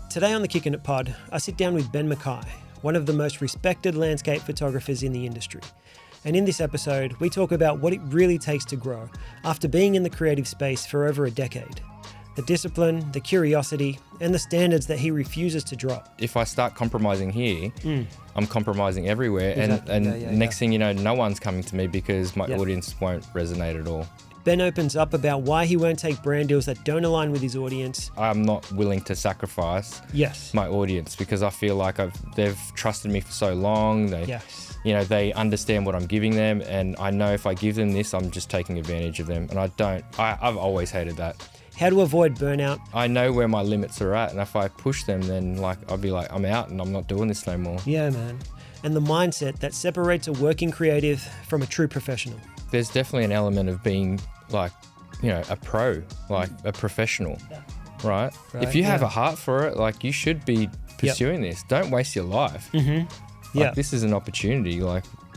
Today on the Kickin' It Pod, I sit down with Ben Mackay, one of the most respected landscape photographers in the industry. And in this episode, we talk about what it really takes to grow after being in the creative space for over a decade. The discipline, the curiosity, and the standards that he refuses to drop. If I start compromising here, I'm compromising everywhere. Exactly. And next thing you know, no one's coming to me because my audience won't resonate at all. Ben opens up about why he won't take brand deals that don't align with his audience. I'm not willing to sacrifice my audience because I feel like they've trusted me for so long. They understand what I'm giving them, and I know if I give them this, I'm just taking advantage of them. And I've always hated that. How to avoid burnout. I know where my limits are at, and if I push them, then I'll be like, I'm out and I'm not doing this no more. Yeah, man. And the mindset that separates a working creative from a true professional. There's definitely an element of being a pro, like a professional, right? If you have a heart for it, you should be pursuing this. Don't waste your life. This is an opportunity,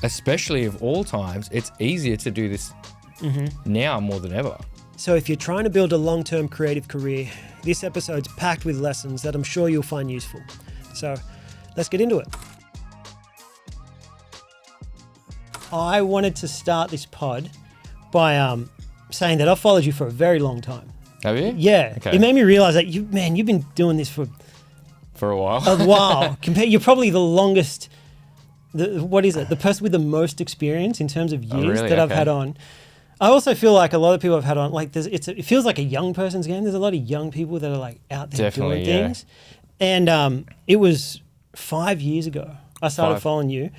especially of all times, it's easier to do this now more than ever. So if you're trying to build a long-term creative career, this episode's packed with lessons that I'm sure you'll find useful. So let's get into it. I wanted to start this pod by saying that I've followed you for a very long time. Have you? Yeah. Okay. It made me realize that you've been doing this for a while. You're probably the longest, the person with the most experience in terms of years that I've had on. I also feel like a lot of people I've had on, it feels like a young person's game. There's a lot of young people that are out there doing things. And it was 5 years ago I started following you.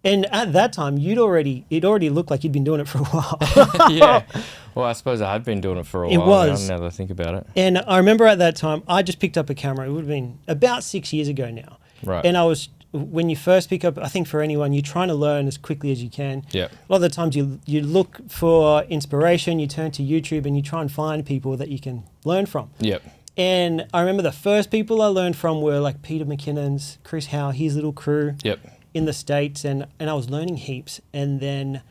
And at that time, it already looked like you'd been doing it for a while. Yeah. Well, I suppose I had been doing it for a while. It was. Now that I think about it. And I remember at that time, I just picked up a camera. It would have been about 6 years ago now. Right. And when you first pick up, I think for anyone, you're trying to learn as quickly as you can. Yeah. A lot of the times you look for inspiration, you turn to YouTube and you try and find people that you can learn from. Yep. And I remember the first people I learned from were like Peter McKinnon's, Chris Howe, his little crew. Yep. In the States, and I was learning heaps, and then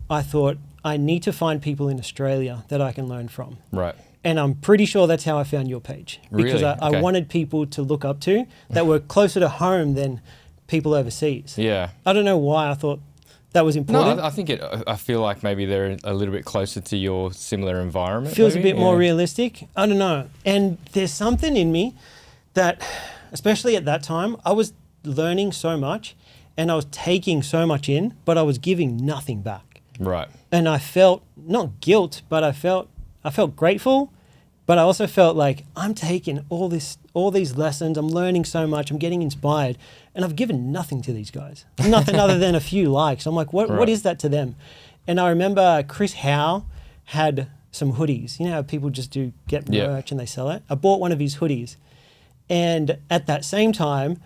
I thought I need to find people in Australia that I can learn from. Right. And I'm pretty sure that's how I found your page. Because really? I wanted people to look up to that were closer to home than people overseas. Yeah. I don't know why I thought that was important. No, I feel like maybe they're a little bit closer to your similar environment. Feels a bit more realistic. I don't know. And there's something in me that, especially at that time, I was learning so much. And I was taking so much in, but I was giving nothing back. Right. And I felt not guilt, but I felt grateful, but I also felt like I'm taking all these lessons. I'm learning so much. I'm getting inspired, and I've given nothing to these guys. Nothing other than a few likes. I'm like, what is that to them? And I remember Chris Howe had some hoodies. You know how people just get merch and they sell it? I bought one of his hoodies, and at that same time,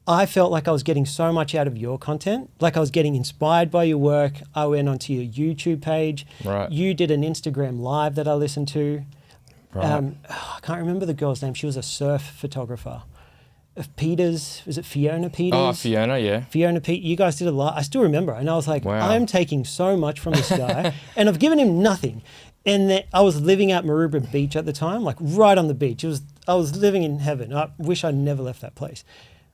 I felt like I was getting so much out of your content, like I was getting inspired by your work. I went onto your YouTube page. Right. You did an Instagram live that I listened to. Right. I can't remember the girl's name. She was a surf photographer. Was it Fiona Peters? Oh, Fiona, yeah. Fiona Pete. You guys did a lot. I still remember. And I was like, wow. I'm taking so much from this guy and I've given him nothing. And I was living at Maroubra Beach at the time, like right on the beach. I was living in heaven. I wish I'd never left that place.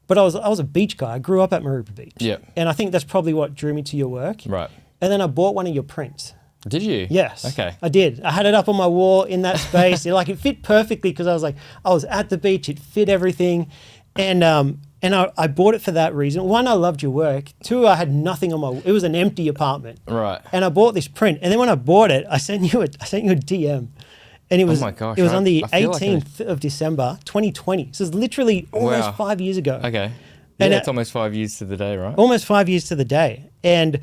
But I was a beach guy. I grew up at Maroubra Beach. Yeah. And I think that's probably what drew me to your work. Right. And then I bought one of your prints. Did you? Yes. Okay. I did. I had it up on my wall in that space. It fit perfectly because I was at the beach. It fit everything. And I bought it for that reason. One, I loved your work. Two, I had nothing on it was an empty apartment. Right. And I bought this print. And then when I bought it, I sent you a DM. And it was, oh my gosh, it was on the 18th of December, 2020. So it's literally almost 5 years ago. Okay. Yeah, and it's almost 5 years to the day, right? Almost 5 years to the day. And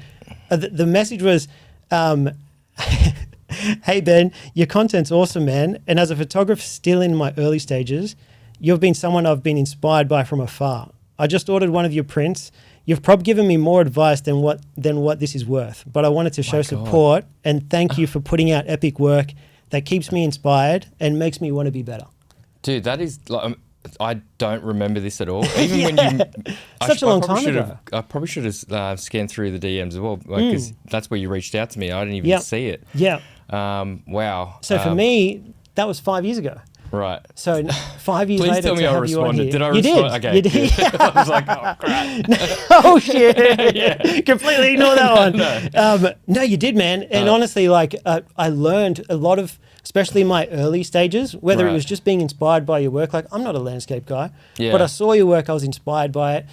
the message was, hey, Ben, your content's awesome, man. And as a photographer still in my early stages, you've been someone I've been inspired by from afar. I just ordered one of your prints. You've probably given me more advice than what this is worth. But I wanted to show support and thank you for putting out epic work that keeps me inspired and makes me want to be better. Dude, that is I don't remember this at all. Even when you... Such a long time ago. I probably should have scanned through the DMs as well, because that's where you reached out to me. I didn't even see it. Yeah. Wow. So for me, that was 5 years ago. Right. So 5 years Please later, tell me to I have you on responded. here. Did I You respond? did. Okay. You did. I was like, oh, crap. Oh shit! Yeah. Completely ignore that one. No. No, you did, man. And honestly, like I learned a lot of, especially in my early stages, whether it Right. was just being inspired by your work. Like I'm not a landscape guy, Yeah. but I saw your work. I was inspired by it.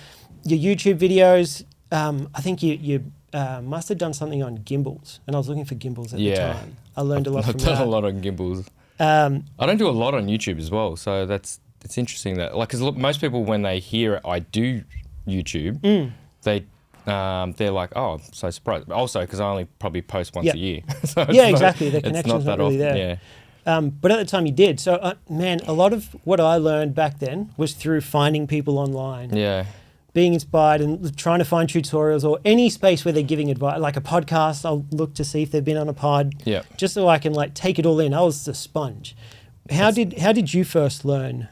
Your YouTube videos. I think you must have done something on gimbals, and I was looking for gimbals at the Yeah. time. I learned a lot I've from done that. a lot on gimbals. I don't do a lot on YouTube as well, so it's interesting that, like, because most people when they hear I do YouTube, they're like, oh, I'm so surprised. Also, because I only probably post once Yep. a year. So it's Yeah, not- exactly. The it's connection's not really often, there. Yeah. But at the time you did. So, man, a lot of what I learned back then was through finding people online, Yeah. being inspired and trying to find tutorials or any space where they're giving advice, like a podcast. I'll look to see if they've been on a pod, Yeah. just so I can like take it all in. I was a sponge. How did you first learn?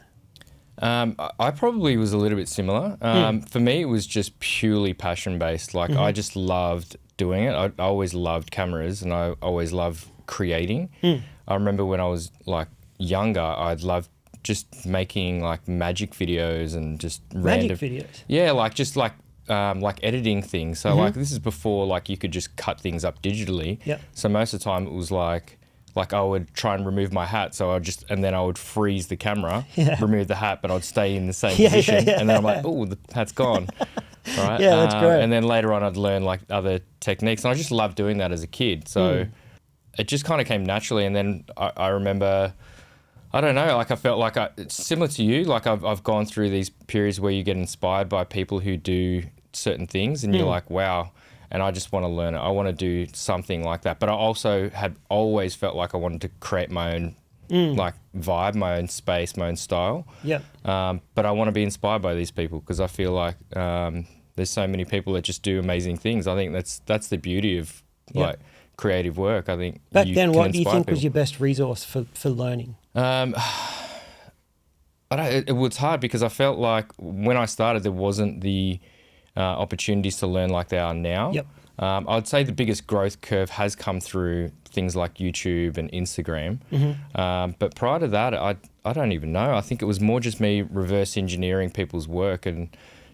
I probably was a little bit similar. For me, it was just purely passion based. Like I just loved doing it. I always loved cameras and I always loved creating. I remember when I was like younger, I'd love just making like magic videos and just Magic videos. Yeah, like just like editing things. So like this is before like you could just cut things up digitally. Yep. So most of the time it was like I would try and remove my hat, so and then I would freeze the camera, remove the hat, but I'd stay in the same position, and then I'm like, oh, the hat's gone. Right? Yeah, that's great. And then later on, I'd learn like other techniques, and I just loved doing that as a kid. So it just kind of came naturally. And then I remember, I don't know, like I felt like it's similar to you. Like I've gone through these periods where you get inspired by people who do certain things, and you're like, wow. And I just want to learn it. I want to do something like that. But I also had always felt like I wanted to create my own like vibe, my own space, my own style. Yeah. But I want to be inspired by these people because I feel like there's so many people that just do amazing things. I think that's the beauty of like creative work. I think Back you then, can what do you inspire think was people. your best resource for learning? It was hard because I felt like when I started, there wasn't the opportunities to learn like there are now. Yep. I'd say the biggest growth curve has come through things like YouTube and Instagram. But prior to that, I don't even know. I think it was more just me reverse engineering people's work and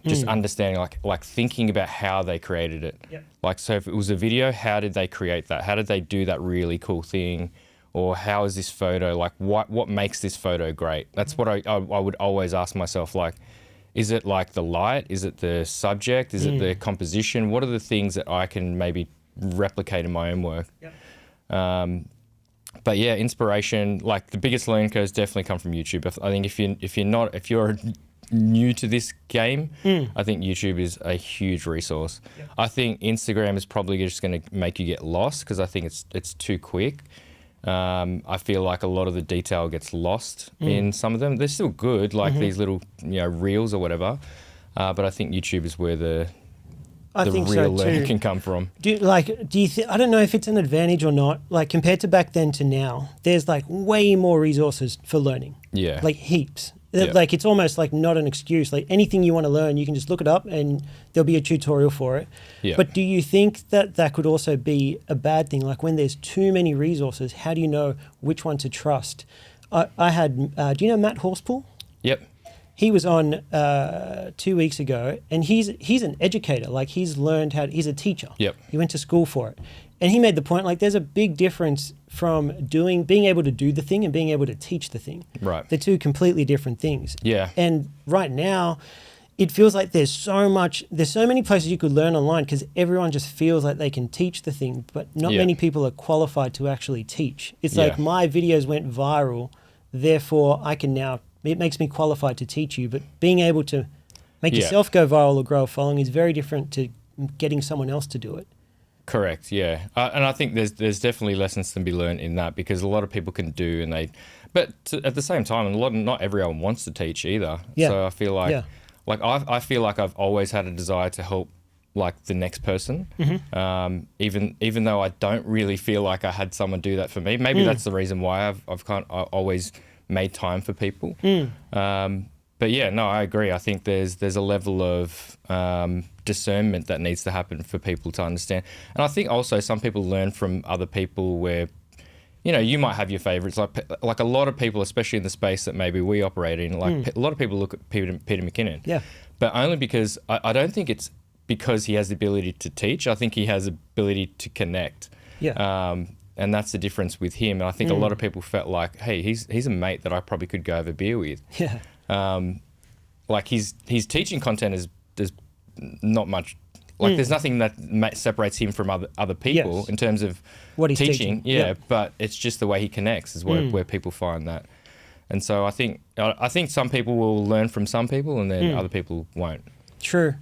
just understanding like thinking about how they created it. Yep. Like, so if it was a video, how did they create that? How did they do that really cool thing? Or how is this photo, like what makes this photo great? That's what I would always ask myself, like, is it like the light? Is it the subject? Is it the composition? What are the things that I can maybe replicate in my own work? Yep. But yeah, inspiration, like the biggest learning curves definitely come from YouTube. I think if you're new to this game, I think YouTube is a huge resource. Yep. I think Instagram is probably just going to make you get lost because I think it's too quick. I feel like a lot of the detail gets lost in some of them. They're still good, like these little reels or whatever. But I think YouTube is where the real learning can come from. Do you think? I don't know if it's an advantage or not. Like compared to back then to now, there's like way more resources for learning. Yeah, like heaps. Yeah. Like it's almost like not an excuse. Like anything you want to learn, you can just look it up and there'll be a tutorial for it. Yeah. But do you think that could also be a bad thing? Like when there's too many resources, how do you know which one to trust? I had, do you know Matt Horsepool? Yep. He was on 2 weeks ago, and he's an educator. Like he's learned he's a teacher. Yep. He went to school for it. And he made the point, like there's a big difference from being able to do the thing and being able to teach the thing. Right. They're two completely different things. Yeah. And right now, it feels like there's so many places you could learn online because everyone just feels like they can teach the thing, but not many people are qualified to actually teach. It's like my videos went viral, therefore it makes me qualified to teach you, but being able to make yourself go viral or grow a following is very different to getting someone else to do it. Correct, yeah. And I think there's definitely lessons to be learned in that because a lot of people can do but at the same time, not everyone wants to teach either. Yeah. So I feel like, I feel like I've always had a desire to help like the next person, even though I don't really feel like I had someone do that for me. Maybe that's the reason why I've always made time for people. But yeah, no, I agree. I think there's a level of discernment that needs to happen for people to understand. And I think also some people learn from other people where you know, you might have your favorites. Like a lot of people, especially in the space that maybe we operate in, like a lot of people look at Peter McKinnon. Yeah. But only because I don't think it's because he has the ability to teach. I think he has the ability to connect. Yeah. And that's the difference with him. And I think a lot of people felt like, hey, he's a mate that I probably could go have a beer with. Yeah. Like his teaching content is there's not much. Like there's nothing that separates him from other people in terms of what he's teaching. Yeah, but it's just the way he connects is where people find that. And so I think some people will learn from some people and then other people won't. True.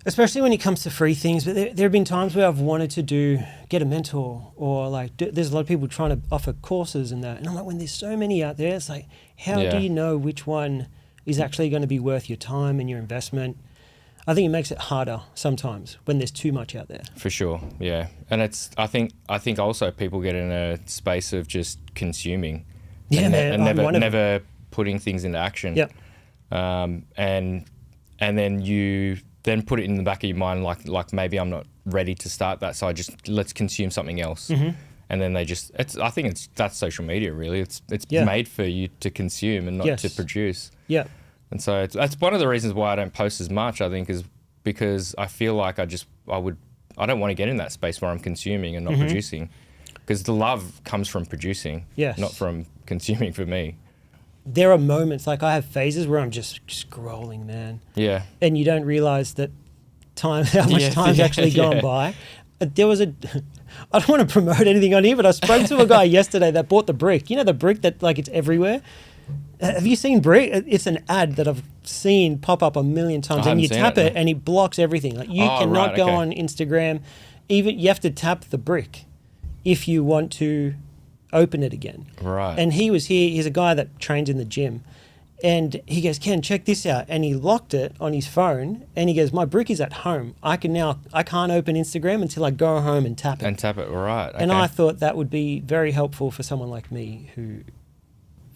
Especially when it comes to free things, but there have been times where I've wanted to get a mentor or like there's a lot of people trying to offer courses and that. And I'm like, when there's so many out there, it's like, how do you know which one is actually going to be worth your time and your investment? I think it makes it harder sometimes when there's too much out there. For sure, yeah. And I think also people get in a space of just consuming. Yeah, and never putting things into action. Yep. And then you put it in the back of your mind like maybe I'm not ready to start that, so let's consume something else. And then I think that's social media really. It's made for you to consume and not to produce. Yeah. And so that's one of the reasons why I don't post as much, I think, is because I feel like I don't want to get in that space where I'm consuming and not producing. Because the love comes from producing, not from consuming for me. There are moments, like I have phases where I'm just scrolling, man. Yeah. And you don't realize that how much time's actually gone by. There was I don't want to promote anything on here, but I spoke to a guy yesterday that bought the brick. You know the brick that like it's everywhere? Have you seen brick? It's an ad that I've seen pop up a million times, and you tap it and it blocks everything. Like you cannot go on Instagram. Even you have to tap the brick if you want to open it again. Right. And he was here. He's a guy that trains in the gym, and he goes, "Ken, check this out." And he locked it on his phone, and he goes, "My brick is at home. I can't open Instagram until I go home and tap it." Right. Okay. And I thought that would be very helpful for someone like me who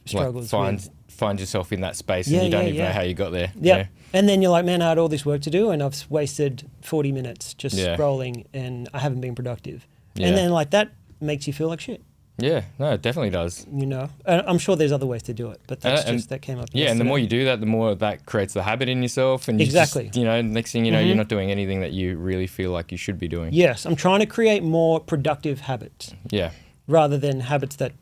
struggles with find yourself in that space and you don't even know how you got there. Yeah. And then you're like, man, I had all this work to do and I've wasted 40 minutes just scrolling and I haven't been productive. Yeah. And then like that makes you feel like shit. Yeah, no, it definitely does. You know, I'm sure there's other ways to do it, but that came up. Yeah, and the more you do that, the more that creates the habit in yourself. And exactly. Next thing you know, you're not doing anything that you really feel like you should be doing. Yes, I'm trying to create more productive habits. Yeah. Rather than habits that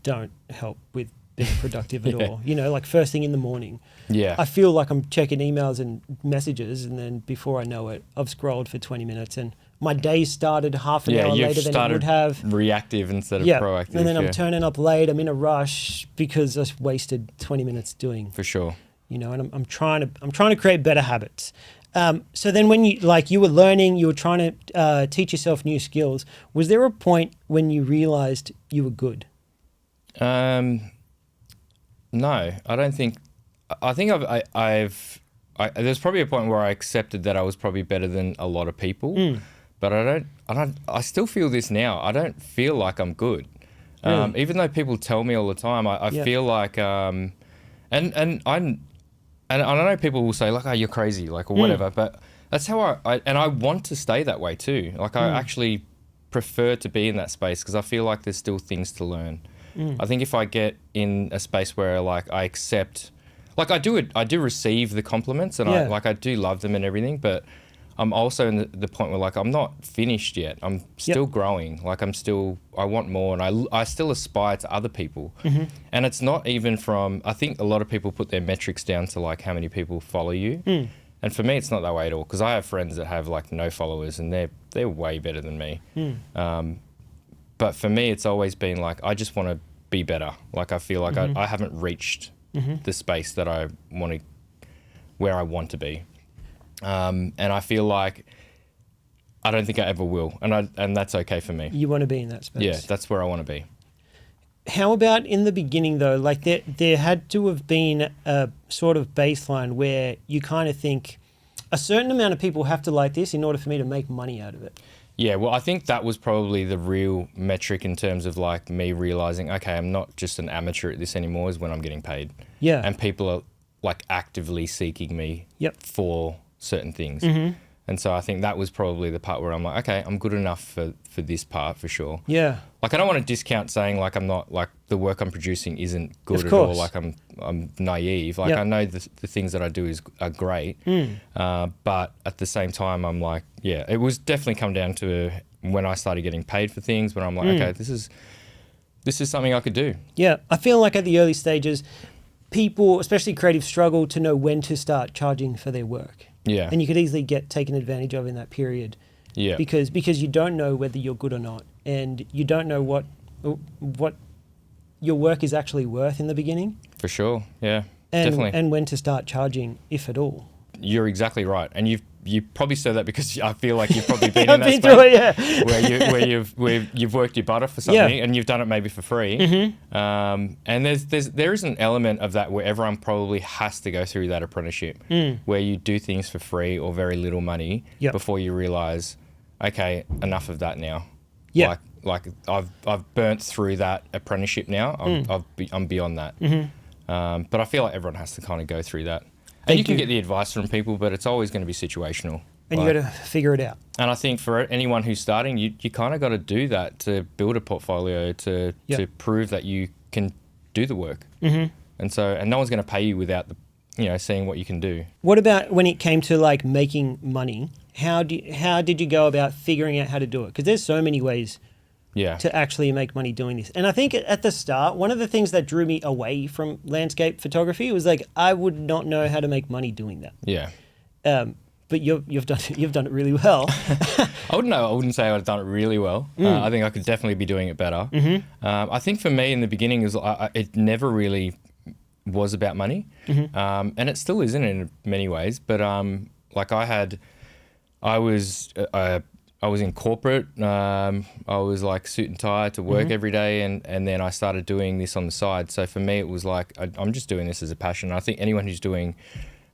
don't help with being productive at all. You know, like first thing in the morning. Yeah. I feel like I'm checking emails and messages, and then before I know it, I've scrolled for 20 minutes and my day started half an hour later than it would have. Reactive instead of proactive. And then I'm turning up late. I'm in a rush because I wasted 20 minutes doing. For sure. You know, and I'm trying to create better habits. So then when you were learning, you were trying to teach yourself new skills. Was there a point when you realized you were good? No, I don't think. I think there's probably a point where I accepted that I was probably better than a lot of people, but I still feel this now. I don't feel like I'm good, even though people tell me all the time. I feel like, and I know people will say like, "Oh, you're crazy," like or whatever, but that's how I want to stay that way too. Like I actually prefer to be in that space because I feel like there's still things to learn. I think if I get in a space where like I accept, like I do receive the compliments and I do love them and everything, but I'm also in the point where like I'm not finished yet. I'm still growing. Like I want more, and I still aspire to other people. And it's not even from, I think a lot of people put their metrics down to like how many people follow you. And for me, it's not that way at all, because I have friends that have like no followers and they're way better than me. But for me, it's always been like, I just want to be better. Like I feel like I haven't reached the space that where I want to be. And I feel like I don't think I ever will. And that's okay for me. You want to be in that space. Yeah, that's where I want to be. How about in the beginning though? Like there had to have been a sort of baseline where you kind of think a certain amount of people have to like this in order for me to make money out of it. Yeah, well, I think that was probably the real metric in terms of like me realizing, okay, I'm not just an amateur at this anymore, is when I'm getting paid. Yeah. And people are like actively seeking me for certain things. And And so I think that was probably the part where I'm like, okay, I'm good enough for this part for sure. Yeah. Like I don't want to discount saying like I'm not, like the work I'm producing isn't good Of at all. course. Like I'm naive. Like Yep. I know the things that I do are great. But at the same time, I'm like, yeah, it was definitely come down to when I started getting paid for things, when I'm like, okay, this is something I could do. Yeah. I feel like at the early stages, people, especially creatives, struggle to know when to start charging for their work. Yeah. And you could easily get taken advantage of in that period. Yeah. Because you don't know whether you're good or not, and you don't know what your work is actually worth in the beginning. For sure. Yeah. And, definitely. And when to start charging, if at all. You're exactly right. And you probably said that because I feel like you've probably been in I've that been space through it, yeah. where you've worked your butt off for something and you've done it maybe for free. And there is an element of that where everyone probably has to go through that apprenticeship where you do things for free or very little money before you realize, okay, enough of that now. Yeah. Like I've burnt through that apprenticeship now. I'm beyond that. But I feel like everyone has to kind of go through that. And you can get the advice from people, but it's always going to be situational. And you got to figure it out. And I think for anyone who's starting, you kind of got to do that to build a portfolio, to prove that you can do the work. And no one's going to pay you without seeing what you can do. What about when it came to like making money? How did you go about figuring out how to do it? Because there's so many ways to actually make money doing this. And I think at the start, one of the things that drew me away from landscape photography was like I would not know how to make money doing that. Yeah. But you've done it really well. I wouldn't say I've done it really well. I think I could definitely be doing it better. I think for me in the beginning it never really was about money, and it still isn't in many ways. But like I was in corporate. I was like suit and tie to work every day, and then I started doing this on the side. So for me, it was like I'm just doing this as a passion. I think anyone who's doing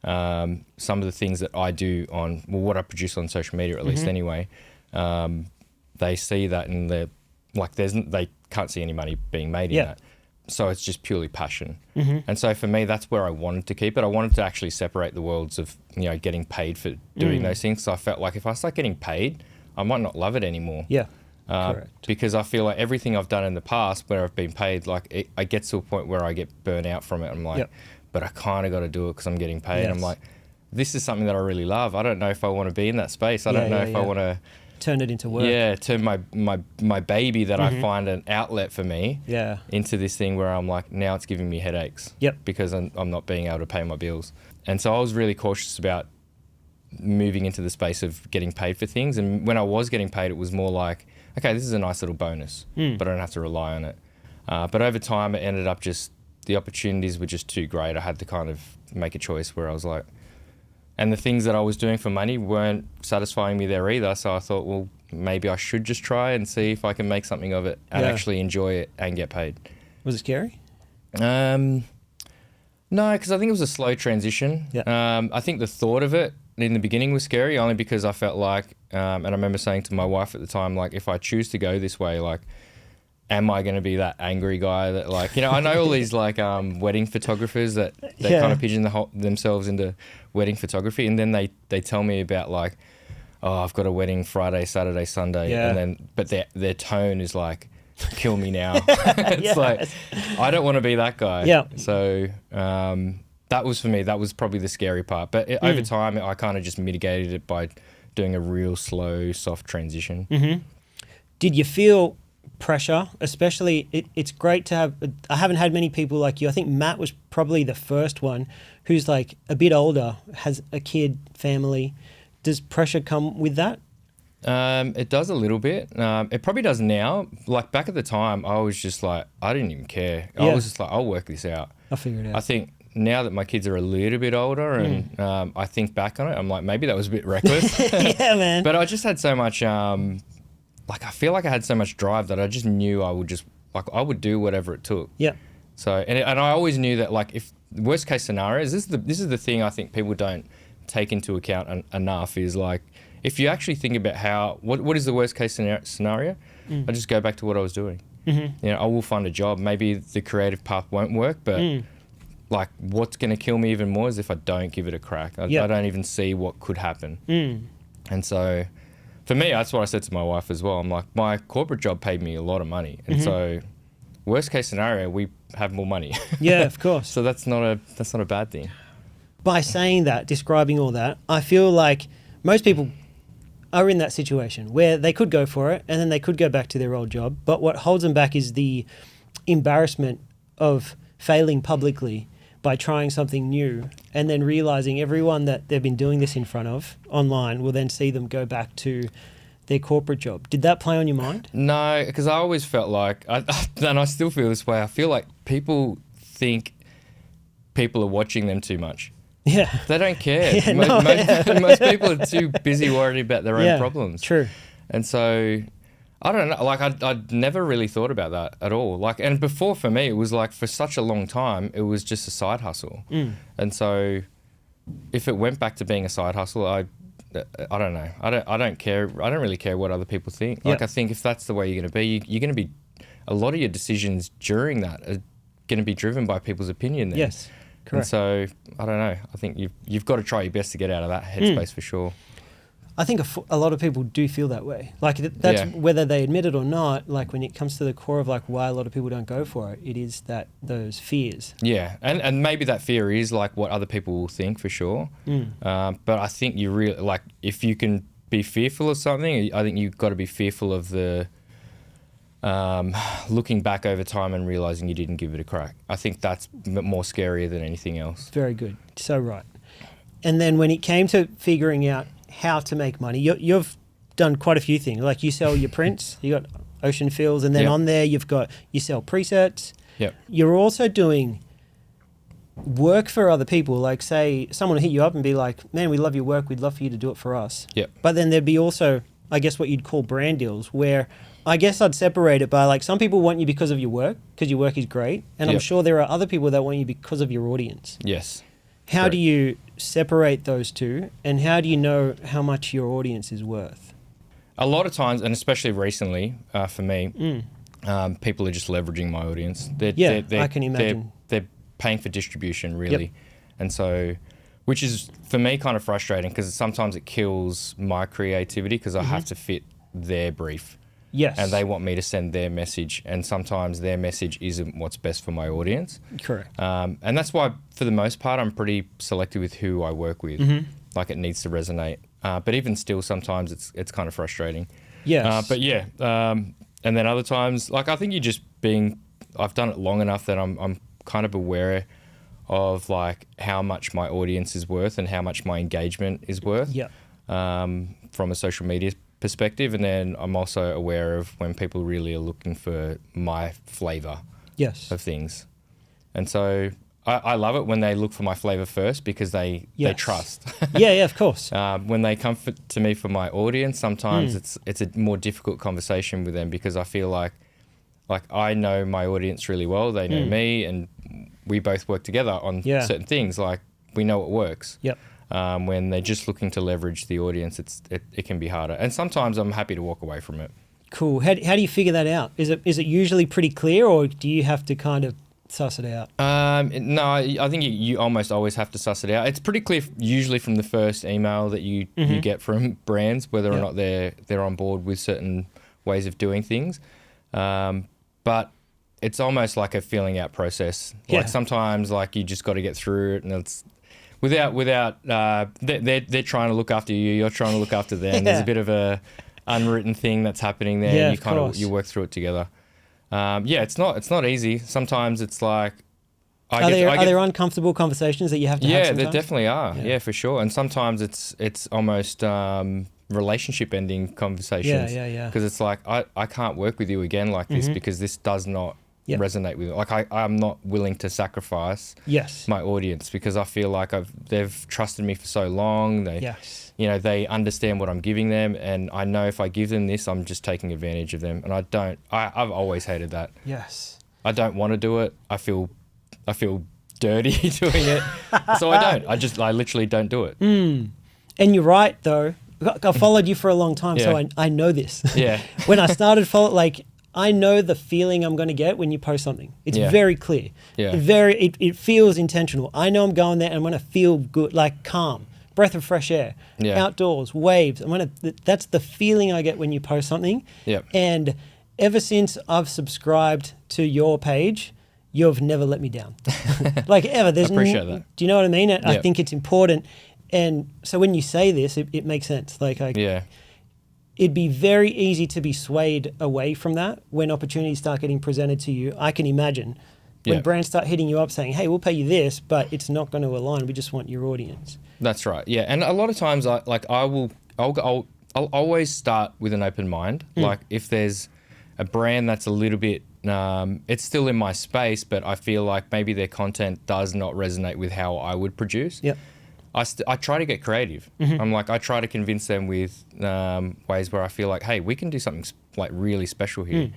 some of the things that I do on what I produce on social media, at least anyway, they see that and they're like, they can't see any money being made in that. So it's just purely passion. And so for me, that's where I wanted to keep it. I wanted to actually separate the worlds of getting paid for doing those things. So I felt like if I start getting paid, I might not love it anymore. Yeah, correct. Because I feel like everything I've done in the past where I've been paid, like I get to a point where I get burnt out from it. I'm like, but I kind of got to do it because I'm getting paid. I'm like, this is something that I really love. I don't know if I want to be in that space. I don't know if I want to turn it into work. Yeah, turn my baby that I find an outlet for me into this thing where I'm like, now it's giving me headaches. Because I'm not being able to pay my bills. And so I was really cautious about moving into the space of getting paid for things. And when I was getting paid, it was more like, okay, this is a nice little bonus, but I don't have to rely on it. But over time, it ended up just, the opportunities were just too great. I had to kind of make a choice where I was like, and the things that I was doing for money weren't satisfying me there either. So I thought, well, maybe I should just try and see if I can make something of it and actually enjoy it and get paid. Was it scary? No, because I think it was a slow transition. I think the thought of it in the beginning was scary only because I felt like, and I remember saying to my wife at the time, like, if I choose to go this way, like, am I going to be that angry guy that, like, I know all these like wedding photographers that they kind of pigeon themselves into wedding photography, and then they tell me about like, oh, I've got a wedding Friday, Saturday, Sunday, and then but their tone is like, kill me now. It's like, I don't want to be that guy. So that was for me. That was probably the scary part. But over time, I kind of just mitigated it by doing a real slow, soft transition. Did you feel pressure? Especially, it's great to have. I haven't had many people like you. I think Matt was probably the first one who's like a bit older, has a kid, family. Does pressure come with that? It does a little bit. It probably does now. Like back at the time, I was just like, I didn't even care. I was just like, I'll work this out. I'll figure it out. I think now that my kids are a little bit older and I think back on it, I'm like, maybe that was a bit reckless. Yeah, man. But I just had so much, like I feel like I had so much drive that I just knew I would just, like I would do whatever it took. Yeah. So, and I always knew that like if worst case scenarios, this is the thing I think people don't take into account enough is like, if you actually think about what is the worst case scenario, I just go back to what I was doing. I will find a job. Maybe the creative path won't work, but like what's going to kill me even more is if I don't give it a crack. I don't even see what could happen. And so for me, that's what I said to my wife as well. I'm like, my corporate job paid me a lot of money. And so worst case scenario, we have more money. Yeah, of course. So that's not a bad thing. By saying that, describing all that, I feel like most people are in that situation where they could go for it and then they could go back to their old job. But what holds them back is the embarrassment of failing publicly by trying something new and then realizing everyone that they've been doing this in front of online will then see them go back to their corporate job. Did that play on your mind? No, because I always felt like, and I still feel this way, I feel like people think people are watching them too much. Yeah. They don't care. Yeah, most people are too busy worried about their own problems. True. And so, I don't know, like I'd never really thought about that at all. Like, and before for me, it was like for such a long time, it was just a side hustle. And so if it went back to being a side hustle, I don't know. I don't care. I don't really care what other people think. Like, I think if that's the way you're going to be, you're going to be, a lot of your decisions during that are going to be driven by people's opinion then. Yes, correct. And so, I don't know. I think you've got to try your best to get out of that headspace for sure. I think a lot of people do feel that way. Like that's whether they admit it or not. Like when it comes to the core of like why a lot of people don't go for it, it is that those fears. Yeah, and maybe that fear is like what other people will think for sure. But I think you really like if you can be fearful of something, I think you've got to be fearful of the looking back over time and realizing you didn't give it a crack. I think that's more scarier than anything else. Very good. So right. And then when it came to figuring out how to make money, you've done quite a few things. Like you sell your prints, you got Ocean Fills, and then on there you sell presets. Yep. You're also doing work for other people. Like say someone will hit you up and be like, man, we love your work, we'd love for you to do it for us. Yep. But then there'd be also, I guess, what you'd call brand deals, where I guess I'd separate it by like some people want you because of your work is great. And I'm sure there are other people that want you because of your audience. Yes. How do you separate those two, and how do you know how much your audience is worth? A lot of times, and especially recently for me, people are just leveraging my audience. I can imagine. They're paying for distribution, really. And so, which is, for me, kind of frustrating because sometimes it kills my creativity because I have to fit their brief. Yes. And they want me to send their message, and sometimes their message isn't what's best for my audience. Correct. And that's why, for the most part, I'm pretty selective with who I work with. Like, it needs to resonate. But even still, sometimes it's kind of frustrating. Yes. And then other times, like, I think you're just I've done it long enough that I'm kind of aware of, like, how much my audience is worth and how much my engagement is worth. Yeah. From a social media perspective, and then I'm also aware of when people really are looking for my flavor of things. And so I love it when they look for my flavor first because they trust. yeah, of course. When they come to me for my audience, sometimes it's a more difficult conversation with them because I feel like I know my audience really well, they know me, and we both work together on certain things, like we know what works. Yep. When they're just looking to leverage the audience, it can be harder. And sometimes I'm happy to walk away from it. Cool. How do you figure that out? Is it usually pretty clear, or do you have to kind of suss it out? No, I think you almost always have to suss it out. It's pretty clear usually from the first email that you get from brands, whether or not they're on board with certain ways of doing things. But it's almost like a feeling out process. Like sometimes like you just got to get through it, and it's without they're trying to look after you, you're trying to look after them. There's a bit of a unwritten thing that's happening there. And you work through it together. It's not easy. Sometimes it's like are there uncomfortable conversations that you have to have sometimes? There definitely are. Yeah, for sure. And sometimes it's almost relationship ending conversations. Yeah. Because it's like I can't work with you again like this because this does not resonate with me. Like I'm not willing to sacrifice my audience because I feel like they've trusted me for so long. They understand what I'm giving them, and I know if I give them this, I'm just taking advantage of them. And I've always hated that. Yes. I don't want to do it. I feel dirty doing it. So I don't. I literally don't do it. And you're right though. I followed you for a long time, so I know this. Yeah. When I started I know the feeling I'm going to get when you post something. It's very clear. Yeah. It feels intentional. I know I'm going there and I'm going to feel good, like calm, breath of fresh air, outdoors, waves. That's the feeling I get when you post something. Yep. And ever since I've subscribed to your page, you've never let me down. Like ever. I appreciate that. Do you know what I mean? I think it's important. And so when you say this, it makes sense. Like it'd be very easy to be swayed away from that when opportunities start getting presented to you. I can imagine when brands start hitting you up saying, hey, we'll pay you this, but it's not going to align. We just want your audience. That's right. Yeah. And a lot of times I'll always start with an open mind. Like if there's a brand that's a little bit, it's still in my space, but I feel like maybe their content does not resonate with how I would produce. Yep. I try to get creative. I try to convince them with ways where I feel like, hey, we can do something like really special here.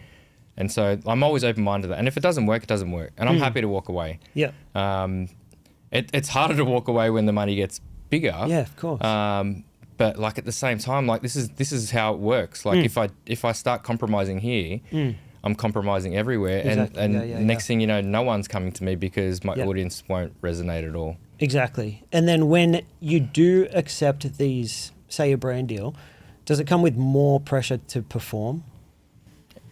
And so I'm always open-minded to that. And if it doesn't work, it doesn't work. And I'm happy to walk away. Yeah. It's harder to walk away when the money gets bigger. Yeah, of course. But like at the same time, like this is how it works. Like if I start compromising here, I'm compromising everywhere. Exactly. And next thing you know, no one's coming to me because my audience won't resonate at all. Exactly. And then when you do accept these, say a brand deal, does it come with more pressure to perform?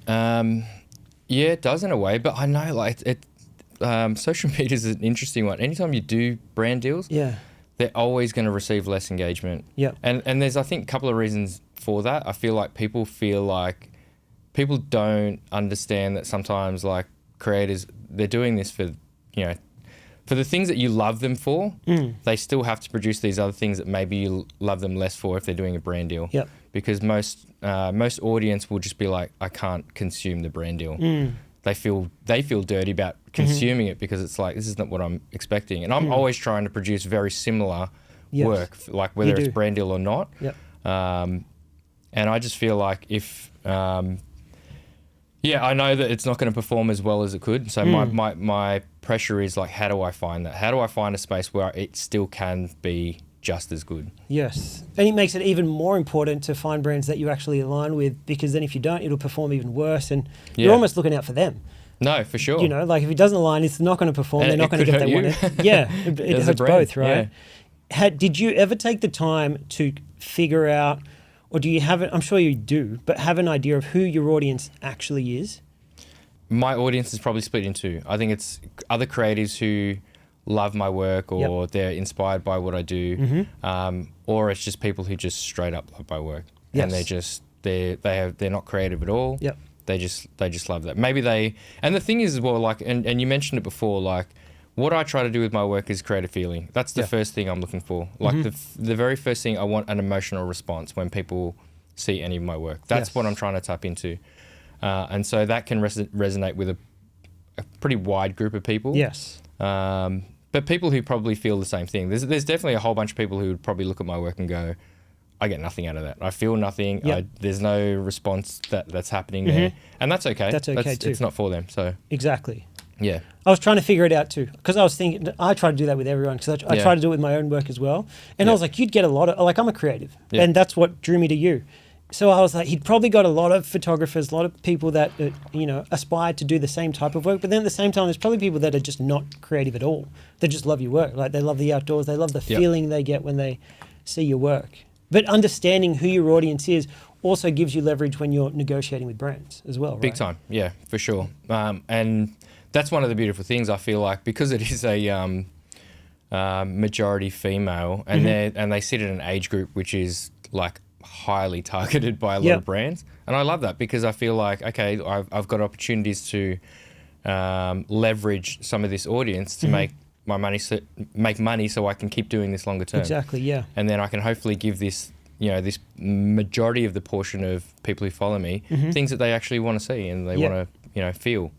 Yeah, it does in a way, but I know like social media is an interesting one. Anytime you do brand deals, they're always going to receive less engagement. Yeah. And there's, I think, a couple of reasons for that. I feel like people don't understand that sometimes like creators, they're doing this for, for the things that you love them for, they still have to produce these other things that maybe you love them less for if they're doing a brand deal. Yep. Because most audience will just be like, I can't consume the brand deal. They feel dirty about consuming it because it's like, this isn't what I'm expecting. And I'm always trying to produce very similar work, like whether it's brand deal or not. Yep. And I just feel like if, I know that it's not going to perform as well as it could. So my pressure is like, how do I find that? How do I find a space where it still can be just as good? Yes. And it makes it even more important to find brands that you actually align with, because then if you don't, it'll perform even worse. And you're almost looking out for them. No, for sure. Like if it doesn't align, it's not going to perform. And they're not going to get what they want. Yeah. It hurts both, right? Yeah. Did you ever take the time to figure out, or do you have it? I'm sure you do, but have an idea of who your audience actually is? My audience is probably split in two. I think it's other creatives who love my work or they're inspired by what I do, or it's just people who just straight up love my work and they're not creative at all. Yep. They just love that. Maybe and the thing is as well, like, and you mentioned it before, like what I try to do with my work is create a feeling. That's the first thing I'm looking for. Like the very first thing, I want an emotional response when people see any of my work. That's what I'm trying to tap into. And so that can resonate with a pretty wide group of people. Yes. But people who probably feel the same thing. There's definitely a whole bunch of people who would probably look at my work and go, I get nothing out of that. I feel nothing. Yep. There's no response that's happening there. And that's okay. That's okay too. It's not for them. So exactly. Yeah. I was trying to figure it out too, because I was thinking, I try to do that with everyone, because I try to do it with my own work as well. And I was like, you'd get a lot of, like, I'm a creative, and that's what drew me to you. So I was like, he'd probably got a lot of photographers, a lot of people that, aspire to do the same type of work. But then at the same time, there's probably people that are just not creative at all. They just love your work. Like, they love the outdoors. They love the feeling they get when they see your work. But understanding who your audience is also gives you leverage when you're negotiating with brands as well, right? Big time. Yeah, for sure. And that's one of the beautiful things, I feel like, because it is a majority female, and they sit in an age group which is like highly targeted by a lot of brands, and I love that, because I feel like, okay, I've got opportunities to leverage some of this audience to make money so I can keep doing this longer term. Exactly, yeah. And then I can hopefully give this, this majority of the portion of people who follow me things that they actually want to see and they want to, feel.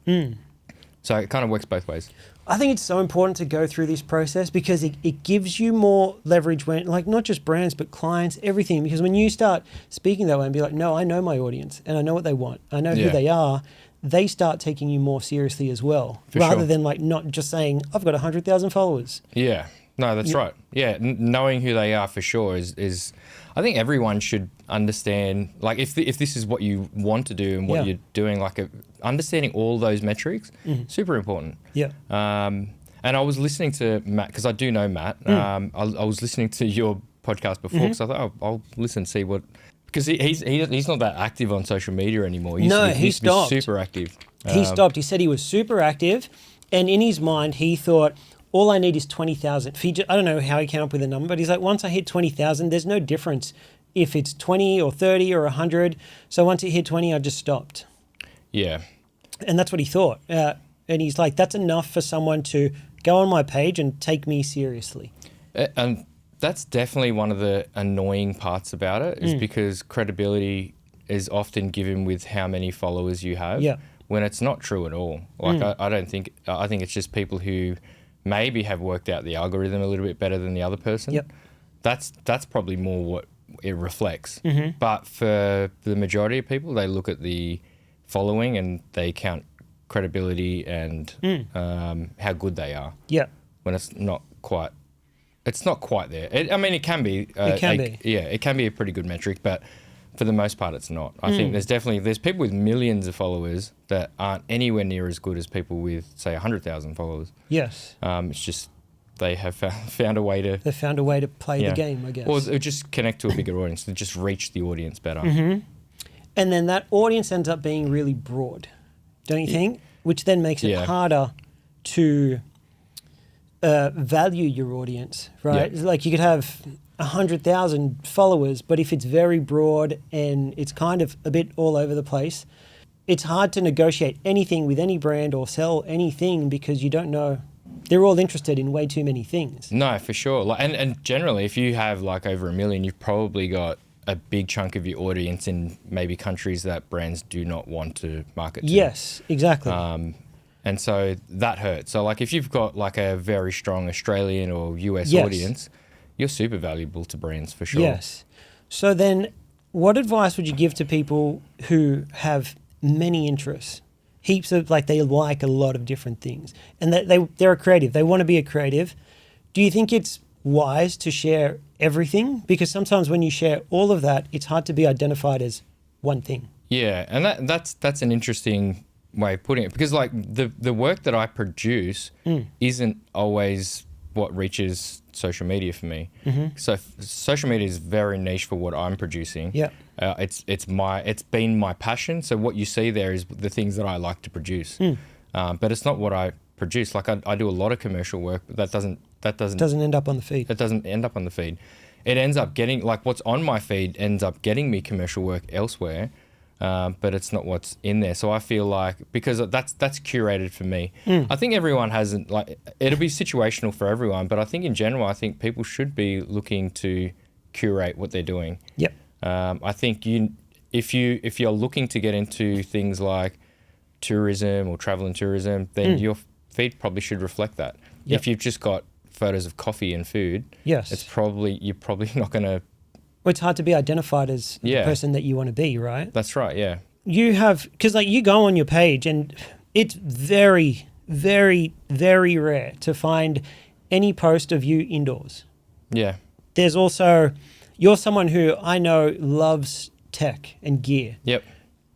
So it kind of works both ways. I think it's so important to go through this process, because it gives you more leverage when, like, not just brands, but clients, everything. Because when you start speaking that way and be like, no, I know my audience and I know what they want, I know who they are, they start taking you more seriously as well, rather than like not just saying, I've got 100,000 followers. Yeah, no, that's right. Yeah, knowing who they are for sure is I think everyone should understand, like, if this is what you want to do and what you're doing, like understanding all those metrics, super important. Yeah. And I was listening to Matt, because I do know Matt. I was listening to your podcast before because I thought, oh, I'll listen, see what, because he's not that active on social media anymore. He used to be super active. He stopped. He said he was super active, and in his mind, he thought, all I need is 20,000. I don't know how he came up with a number, but he's like, once I hit 20,000, there's no difference if it's 20 or 30 or 100. So once it hit 20, I just stopped. Yeah. And that's what he thought. And he's like, that's enough for someone to go on my page and take me seriously. And that's definitely one of the annoying parts about it, is because credibility is often given with how many followers you have, when it's not true at all. Like, I think it's just people who maybe have worked out the algorithm a little bit better than the other person. Yep. That's probably more what it reflects. Mm-hmm. But for the majority of people, they look at the following and they count credibility and how good they are. Yeah. When it's not quite there. It can be. It can be. Yeah, it can be a pretty good metric, but for the most part, it's not. I think there's people with millions of followers that aren't anywhere near as good as people with, say, 100,000 followers. Yes. It's just they have found a way to... They found a way to play the game, I guess. Or just connect to a bigger audience, to just reach the audience better. Mm-hmm. And then that audience ends up being really broad, don't you think? Which then makes it harder to value your audience, right? Yeah. Like you could have 100,000 followers, but if it's very broad and it's kind of a bit all over the place, it's hard to negotiate anything with any brand or sell anything because you don't know. They're all interested in way too many things. No, for sure. And generally, if you have like over 1 million, you've probably got a big chunk of your audience in maybe countries that brands do not want to market to. Yes, exactly. And so that hurts. So like if you've got like a very strong Australian or US audience, you're super valuable to brands for sure. Yes. So then what advice would you give to people who have many interests? Heaps of, like, they like a lot of different things and they're a creative. They want to be a creative. Do you think it's wise to share everything? Because sometimes when you share all of that, it's hard to be identified as one thing. Yeah, and that's an interesting way of putting it, because like the work that I produce isn't always what reaches social media for me. Mm-hmm. So social media is very niche for what I'm producing. Yeah, it's been my passion. So what you see there is the things that I like to produce, but it's not what I produce. Like I do a lot of commercial work, but that doesn't end up on the feed. It doesn't end up on the feed. It ends up getting, like, what's on my feed ends up getting me commercial work elsewhere, but it's not what's in there. So I feel like, because that's curated for me. I think everyone hasn't, like, it'll be situational for everyone, but I think in general, I think people should be looking to curate what they're doing. Yep. I think if you're looking to get into things like tourism or travel and tourism, then your feed probably should reflect that. Yep. If you've just got photos of coffee and food, you're probably not going to... Well, it's hard to be identified as the person that you want to be, right? That's right, yeah. You have... Because, like, you go on your page and it's very, very, very rare to find any post of you indoors. Yeah. There's also... You're someone who I know loves tech and gear. Yep.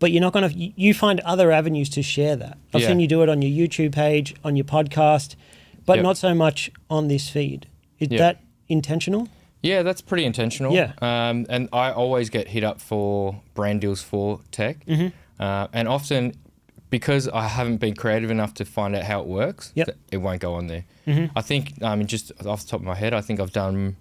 But you're not going to... You find other avenues to share that. I've seen you do it on your YouTube page, on your podcast... But not so much on this feed. Is that intentional? Yeah, that's pretty intentional. Yeah. And I always get hit up for brand deals for tech. Mm-hmm. And often, because I haven't been creative enough to find out how it works, it won't go on there. Mm-hmm. I think, just off the top of my head, I think I've done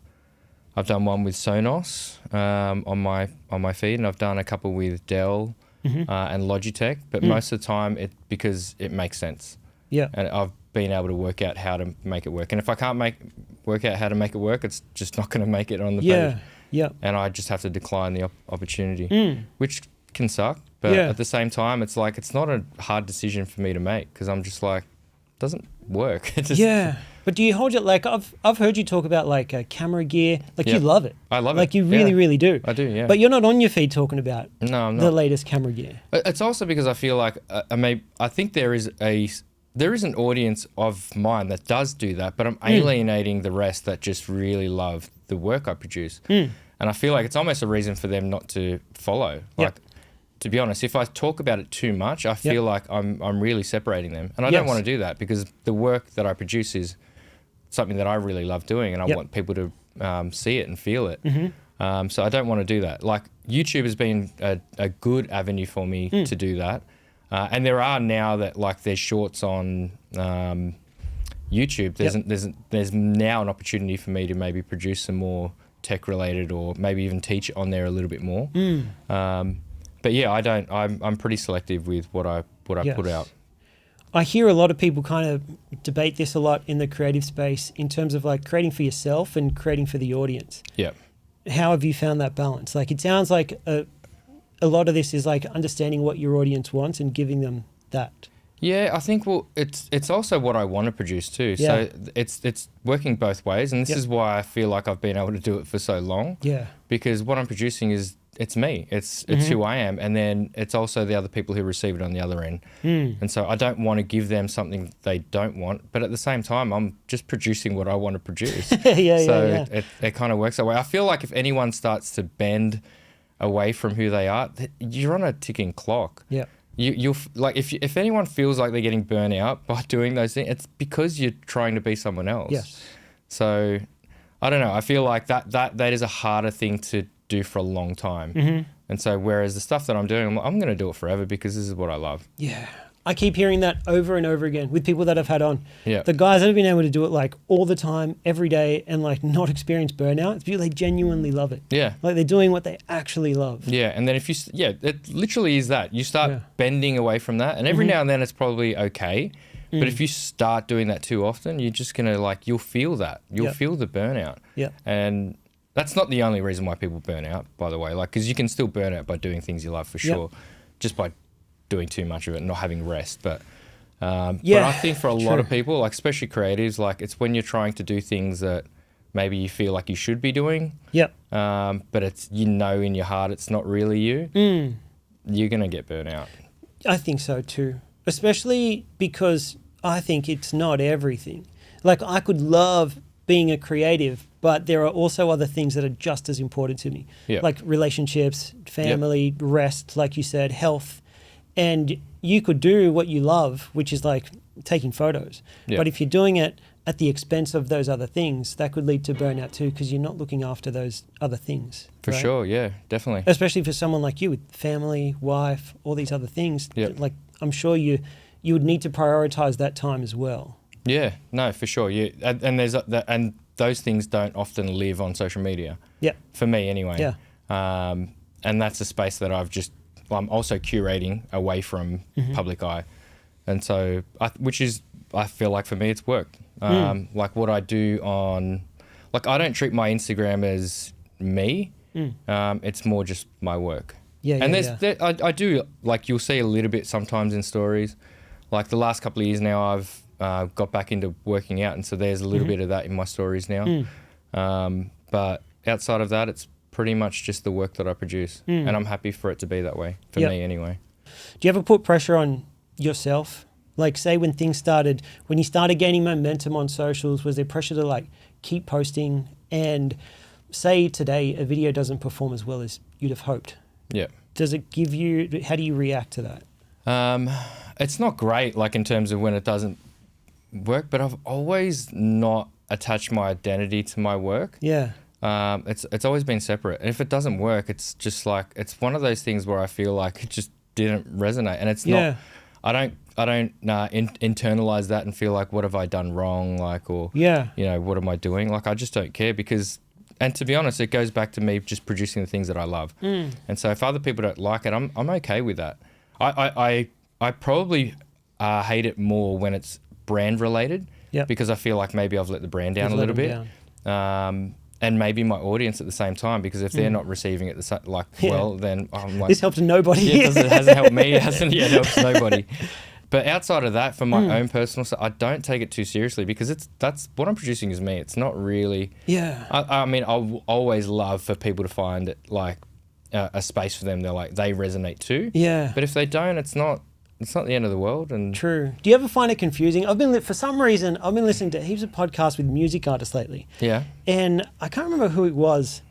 one with Sonos on my feed, and I've done a couple with Dell and Logitech. But most of the time, because it makes sense. Yeah. And I've been able to work out how to make it work. And if I can't work out how to make it work, it's just not going to make it on the page. Yeah. And I just have to decline the opportunity, which can suck. But at the same time, it's like, it's not a hard decision for me to make, because I'm just like, it doesn't work. But do you hold it, like, I've heard you talk about like camera gear, like you love it. I love it. Like you really, really do. I do, yeah. But you're not on your feed talking about I'm not. The latest camera gear. It's also because I feel like, I think there is an audience of mine that does do that, but I'm alienating the rest that just really love the work I produce. And I feel like it's almost a reason for them not to follow. Like, to be honest, if I talk about it too much, I feel like I'm really separating them. And I don't want to do that, because the work that I produce is something that I really love doing, and I want people to see it and feel it. So I don't want to do that. Like YouTube has been a good avenue for me to do that. And there are now that like there's shorts on YouTube. There's now an opportunity for me to maybe produce some more tech related, or maybe even teach on there a little bit more. But yeah, I'm pretty selective with what I put out. I hear a lot of people kind of debate this a lot in the creative space in terms of like creating for yourself and creating for the audience. Yeah. How have you found that balance? Like, it sounds like a lot of this is like understanding what your audience wants and giving them that. Yeah, I think, well, it's also what I want to produce too. Yeah. So it's working both ways, and this is why I feel like I've been able to do it for so long. Yeah. Because what I'm producing it's me. It's who I am, and then it's also the other people who receive it on the other end. And so I don't want to give them something they don't want, but at the same time, I'm just producing what I want to produce. So it kind of works that way. I feel like if anyone starts to bend away from who they are, you're on a ticking clock. Yeah. You'll like if anyone feels like they're getting burnt out by doing those things, it's because you're trying to be someone else. Yes. So I don't know. I feel like that is a harder thing to do for a long time. And so whereas the stuff that I'm doing, I'm going to do it forever because this is what I love. Yeah. I keep hearing that over and over again with people that I've had on. Yeah. The guys that have been able to do it like all the time, every day, and like not experience burnout, it's because they genuinely love it. Yeah. Like they're doing what they actually love. Yeah. And then it literally is that. You start bending away from that, and every now and then it's probably okay. But if you start doing that too often, you're just going to you'll feel that. You'll feel the burnout. Yeah. And that's not the only reason why people burn out, by the way. Like, because you can still burn out by doing things you love for sure, just by doing too much of it and not having rest. But I think for a lot of people, like especially creatives, like it's when you're trying to do things that maybe you feel like you should be doing. But it's in your heart it's not really you. You're gonna get burnt out. I think so too, especially because I think it's not everything. Like I could love being a creative, but there are also other things that are just as important to me, like relationships, family, rest, like you said, health. And you could do what you love, which is like taking photos. But if you're doing it at the expense of those other things, that could lead to burnout too, because you're not looking after those other things. For sure, yeah, definitely. Especially for someone like you with family, wife, all these other things. Like I'm sure you would need to prioritize that time as well. Yeah, no, for sure. Yeah, and there's and those things don't often live on social media. Yeah. For me, anyway. Yeah. And that's a space that I'm also curating away from public eye, and so I feel like for me it's worked. Like what I do I don't treat my Instagram as me. It's more just my work. I do, like you'll see a little bit sometimes in stories. Like the last couple of years now, I've got back into working out, and so there's a little bit of that in my stories now. But outside of that, it's pretty much just the work that I produce, and I'm happy for it to be that way, for me anyway. Do you ever put pressure on yourself? Like say when you started gaining momentum on socials, was there pressure to like keep posting, and say today a video doesn't perform as well as you'd have hoped? Yeah. Does it give you, how do you react to that? It's not great, like in terms of when it doesn't work, but I've always not attached my identity to my work. Yeah. It's always been separate. And if it doesn't work, it's just like, it's one of those things where I feel like it just didn't resonate. And it's not, I don't internalize that and feel like, what have I done wrong? Like, or, what am I doing? Like, I just don't care because, and to be honest, it goes back to me just producing the things that I love. And so if other people don't like it, I'm okay with that. I probably hate it more when it's brand related because I feel like maybe I've let the brand down a little bit. And maybe my audience at the same time, because if they're not receiving it well, then I'm like, this helps nobody. It hasn't helped me. It hasn't yet helped nobody. But outside of that, for my own personal stuff, I don't take it too seriously because that's what I'm producing is me. It's not really. Yeah. I mean, I'll always love for people to find it like a space for them. They're like, they resonate too. Yeah. But if they don't, it's not the end of the world. And true. Do you ever find it confusing? For some reason, I've been listening to heaps of podcasts with music artists lately. Yeah. And I can't remember who it was.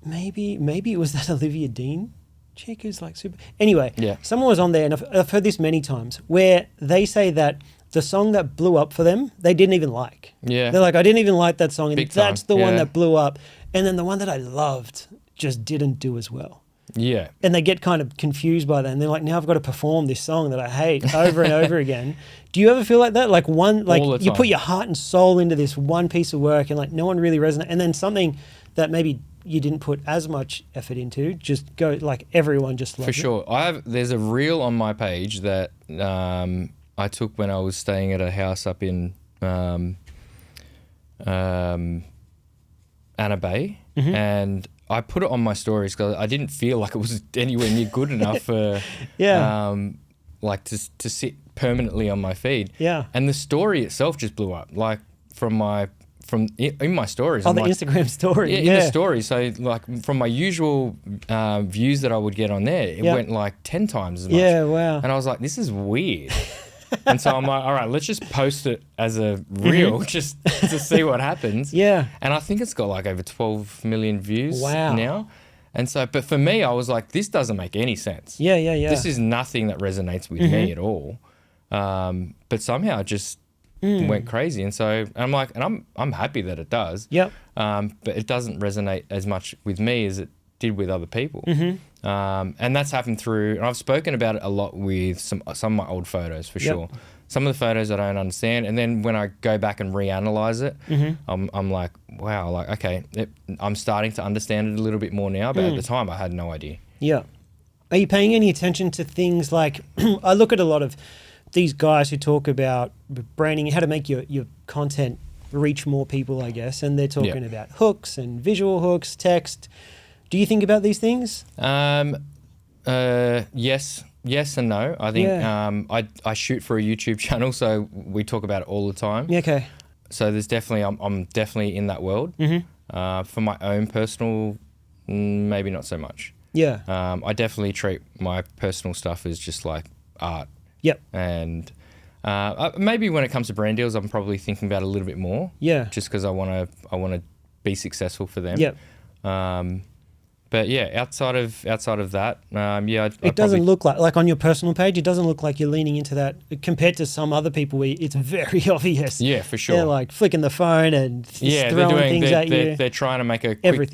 Maybe it was that Olivia Dean chick who's like super. Anyway, someone was on there, and I've heard this many times, where they say that the song that blew up for them, they didn't even like. Yeah. They're like, I didn't even like that song, and Big that's time. the one Yeah. that blew up. And then the one that I loved just didn't do as well. Yeah. And they get kind of confused by that, and they're like, now I've got to perform this song that I hate over and over again. Do you ever feel like that? Like All the you time. put your heart and soul into this one piece of work, and like no one really resonates, and then something that maybe you didn't put as much effort into just go like everyone just loves For it. sure. There's a reel on my page that I took when I was staying at a house up in Anna Bay, and I put it on my stories because I didn't feel like it was anywhere near good enough for like to sit permanently on my feed. Yeah. And the story itself just blew up. Like in my stories. Oh, I'm the like, Instagram story. in the story. So like from my usual views that I would get on there, it went like 10 times as much. Yeah, wow. And I was like, this is weird. And so I'm like, all right, let's just post it as a reel just to see what happens. Yeah. And I think it's got like over 12 million views Wow. now. And so, but for me, I was like, this doesn't make any sense. Yeah. This is nothing that resonates with me at all. But somehow it just went crazy. And so I'm like, and I'm happy that it does. Yep. But it doesn't resonate as much with me as it did with other people. And that's happened through, and I've spoken about it a lot with some of my old photos for sure. Some of the photos I don't understand. And then when I go back and reanalyze it, I'm like, wow, like, okay, I'm starting to understand it a little bit more now, but at the time I had no idea. Yeah. Are you paying any attention to things like, I look at a lot of these guys who talk about branding, how to make your content reach more people, I guess, and they're talking about hooks and visual hooks, text. Do you think about these things? Yes and no. I think I shoot for a YouTube channel, so we talk about it all the time. Yeah, okay. So there's definitely, I'm definitely in that world. For my own personal, maybe not so much. Yeah. I definitely treat my personal stuff as just like art. Yep. And maybe when it comes to brand deals, I'm probably thinking about it a little bit more. Yeah. Just because I want to be successful for them. Yep. But yeah, outside of that, it doesn't look like on your personal page, it doesn't look like you're leaning into that compared to some other people where it's very obvious. Yeah, for sure. They're like flicking the phone and throwing things at you. They're trying to make a quick,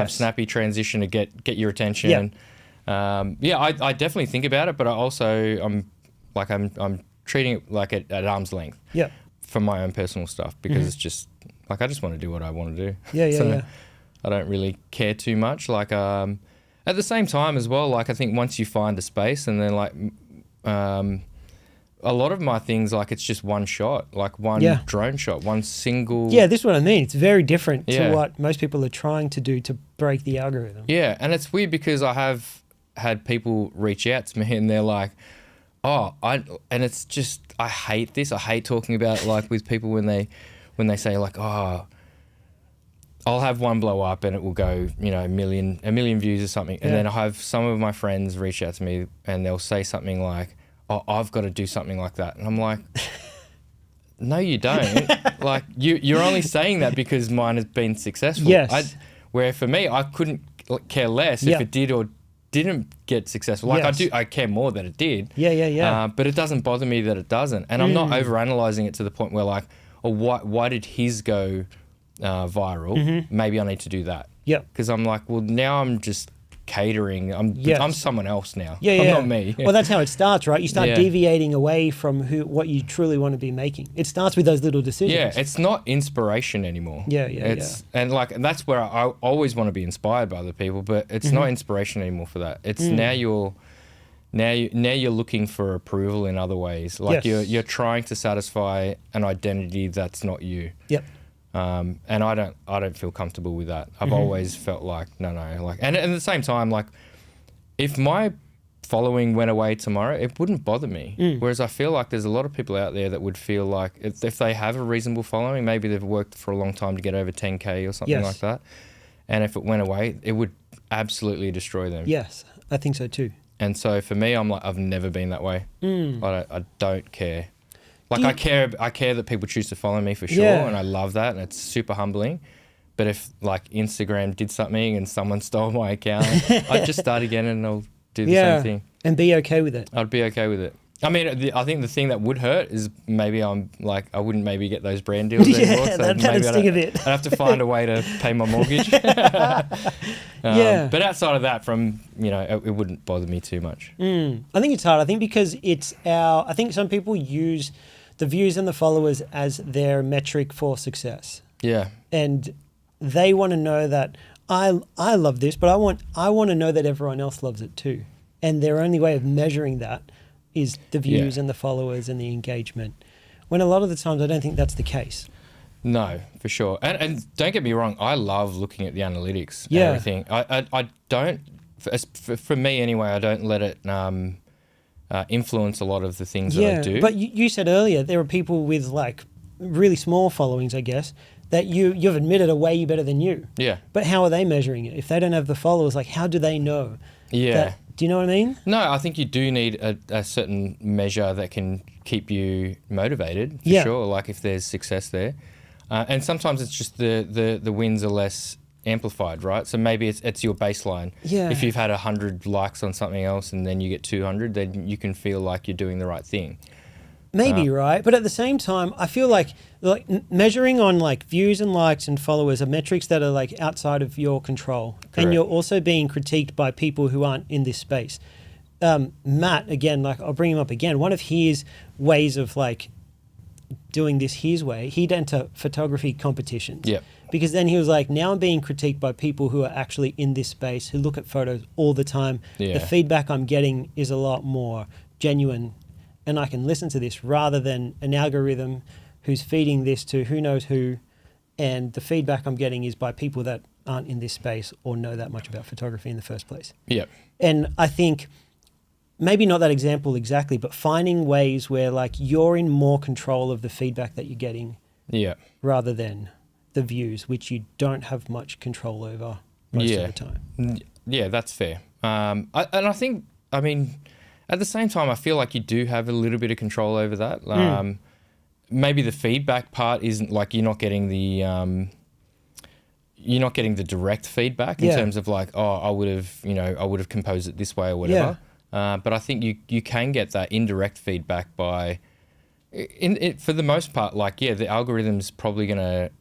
snappy transition to get your attention. Yep. I definitely think about it, but I'm treating it like at arm's length. Yep. For my own personal stuff because it's just like I just want to do what I want to do. Yeah. I don't really care too much. Like at the same time as well, like I think once you find a space and then like a lot of my things, like it's just one shot, like one drone shot, one single. Yeah, this is what I mean. It's very different to what most people are trying to do to break the algorithm. Yeah, and it's weird because I have had people reach out to me and they're like, and it's just, I hate this. I hate talking about it, like with people when they say like, I'll have one blow up and it will go, a million views or something. And then I have some of my friends reach out to me and they'll say something like, I've got to do something like that. And I'm like, no, you don't. Like you're only saying that because mine has been successful. Yes. Where for me, I couldn't care less if it did or didn't get successful. Like I care more that it did. Yeah. But it doesn't bother me that it doesn't. And I'm not overanalyzing it to the point where like, why did his go viral? Maybe I need to do that. Yeah. Because I'm like, well, now I'm just catering. I'm someone else now. I'm not me. Well, that's how it starts, right? You start deviating away from what you truly want to be making. It starts with those little decisions. Yeah, it's not inspiration anymore. Yeah. And that's where I always want to be inspired by other people, but it's not inspiration anymore for that. It's now you're looking for approval in other ways. Like you're trying to satisfy an identity that's not you. Yep. And I don't feel comfortable with that. I've always felt like no, like, and at the same time, like, if my following went away tomorrow, it wouldn't bother me. Whereas I feel like there's a lot of people out there that would feel like if they have a reasonable following, maybe they've worked for a long time to get over 10K or something like that, and if it went away, it would absolutely destroy them. Yes, I think so too. And so for me, I'm like, I've never been that way. I don't care. Like I care that people choose to follow me for sure, and I love that, and it's super humbling. But if like Instagram did something and someone stole my account, I'd just start again and I'll do the same thing. And be okay with it. I'd be okay with it. I mean, I think the thing that would hurt is maybe I wouldn't maybe get those brand deals anymore. So that'd sting a bit. I'd have to find a way to pay my mortgage. Yeah. But outside of that, it wouldn't bother me too much. I think it's hard. I think because I think some people use the views and the followers as their metric for success. Yeah. And they want to know that I love this, but I want to know that everyone else loves it too. And their only way of measuring that is the views and the followers and the engagement. When a lot of the times I don't think that's the case. No, for sure. And don't get me wrong, I love looking at the analytics and Yeah. everything. I don't, for me anyway, I don't let it influence a lot of the things that I do. But you said earlier there are people with like really small followings, I guess, that you've admitted are way better than you. Yeah. But how are they measuring it? If they don't have the followers, like how do they know? Yeah. Do you know what I mean? No, I think you do need a certain measure that can keep you motivated, for sure, like if there's success there. And sometimes it's just the wins are less amplified, right? So maybe it's your baseline. Yeah. If you've had 100 likes on something else and then you get 200, then you can feel like you're doing the right thing. Maybe, right? But at the same time, I feel like measuring on like views and likes and followers are metrics that are like outside of your control. Correct. And you're also being critiqued by people who aren't in this space. Matt, again, like I'll bring him up again. One of his ways of like doing this his way, he'd enter photography competitions. Yep. Because then he was like, now I'm being critiqued by people who are actually in this space, who look at photos all the time. Yeah. The feedback I'm getting is a lot more genuine, and I can listen to this rather than an algorithm who's feeding this to who knows who, and the feedback I'm getting is by people that aren't in this space or know that much about photography in the first place. Yeah. And I think maybe not that example exactly, but finding ways where like you're in more control of the feedback that you're getting rather than the views, which you don't have much control over most of the time. Yeah, that's fair. I think, I mean, at the same time, I feel like you do have a little bit of control over that. Maybe the feedback part isn't like you're not getting the direct feedback in terms of like, oh, I would have composed it this way or whatever. But I think you can get that indirect feedback by, for the most part, like, the algorithm's probably going to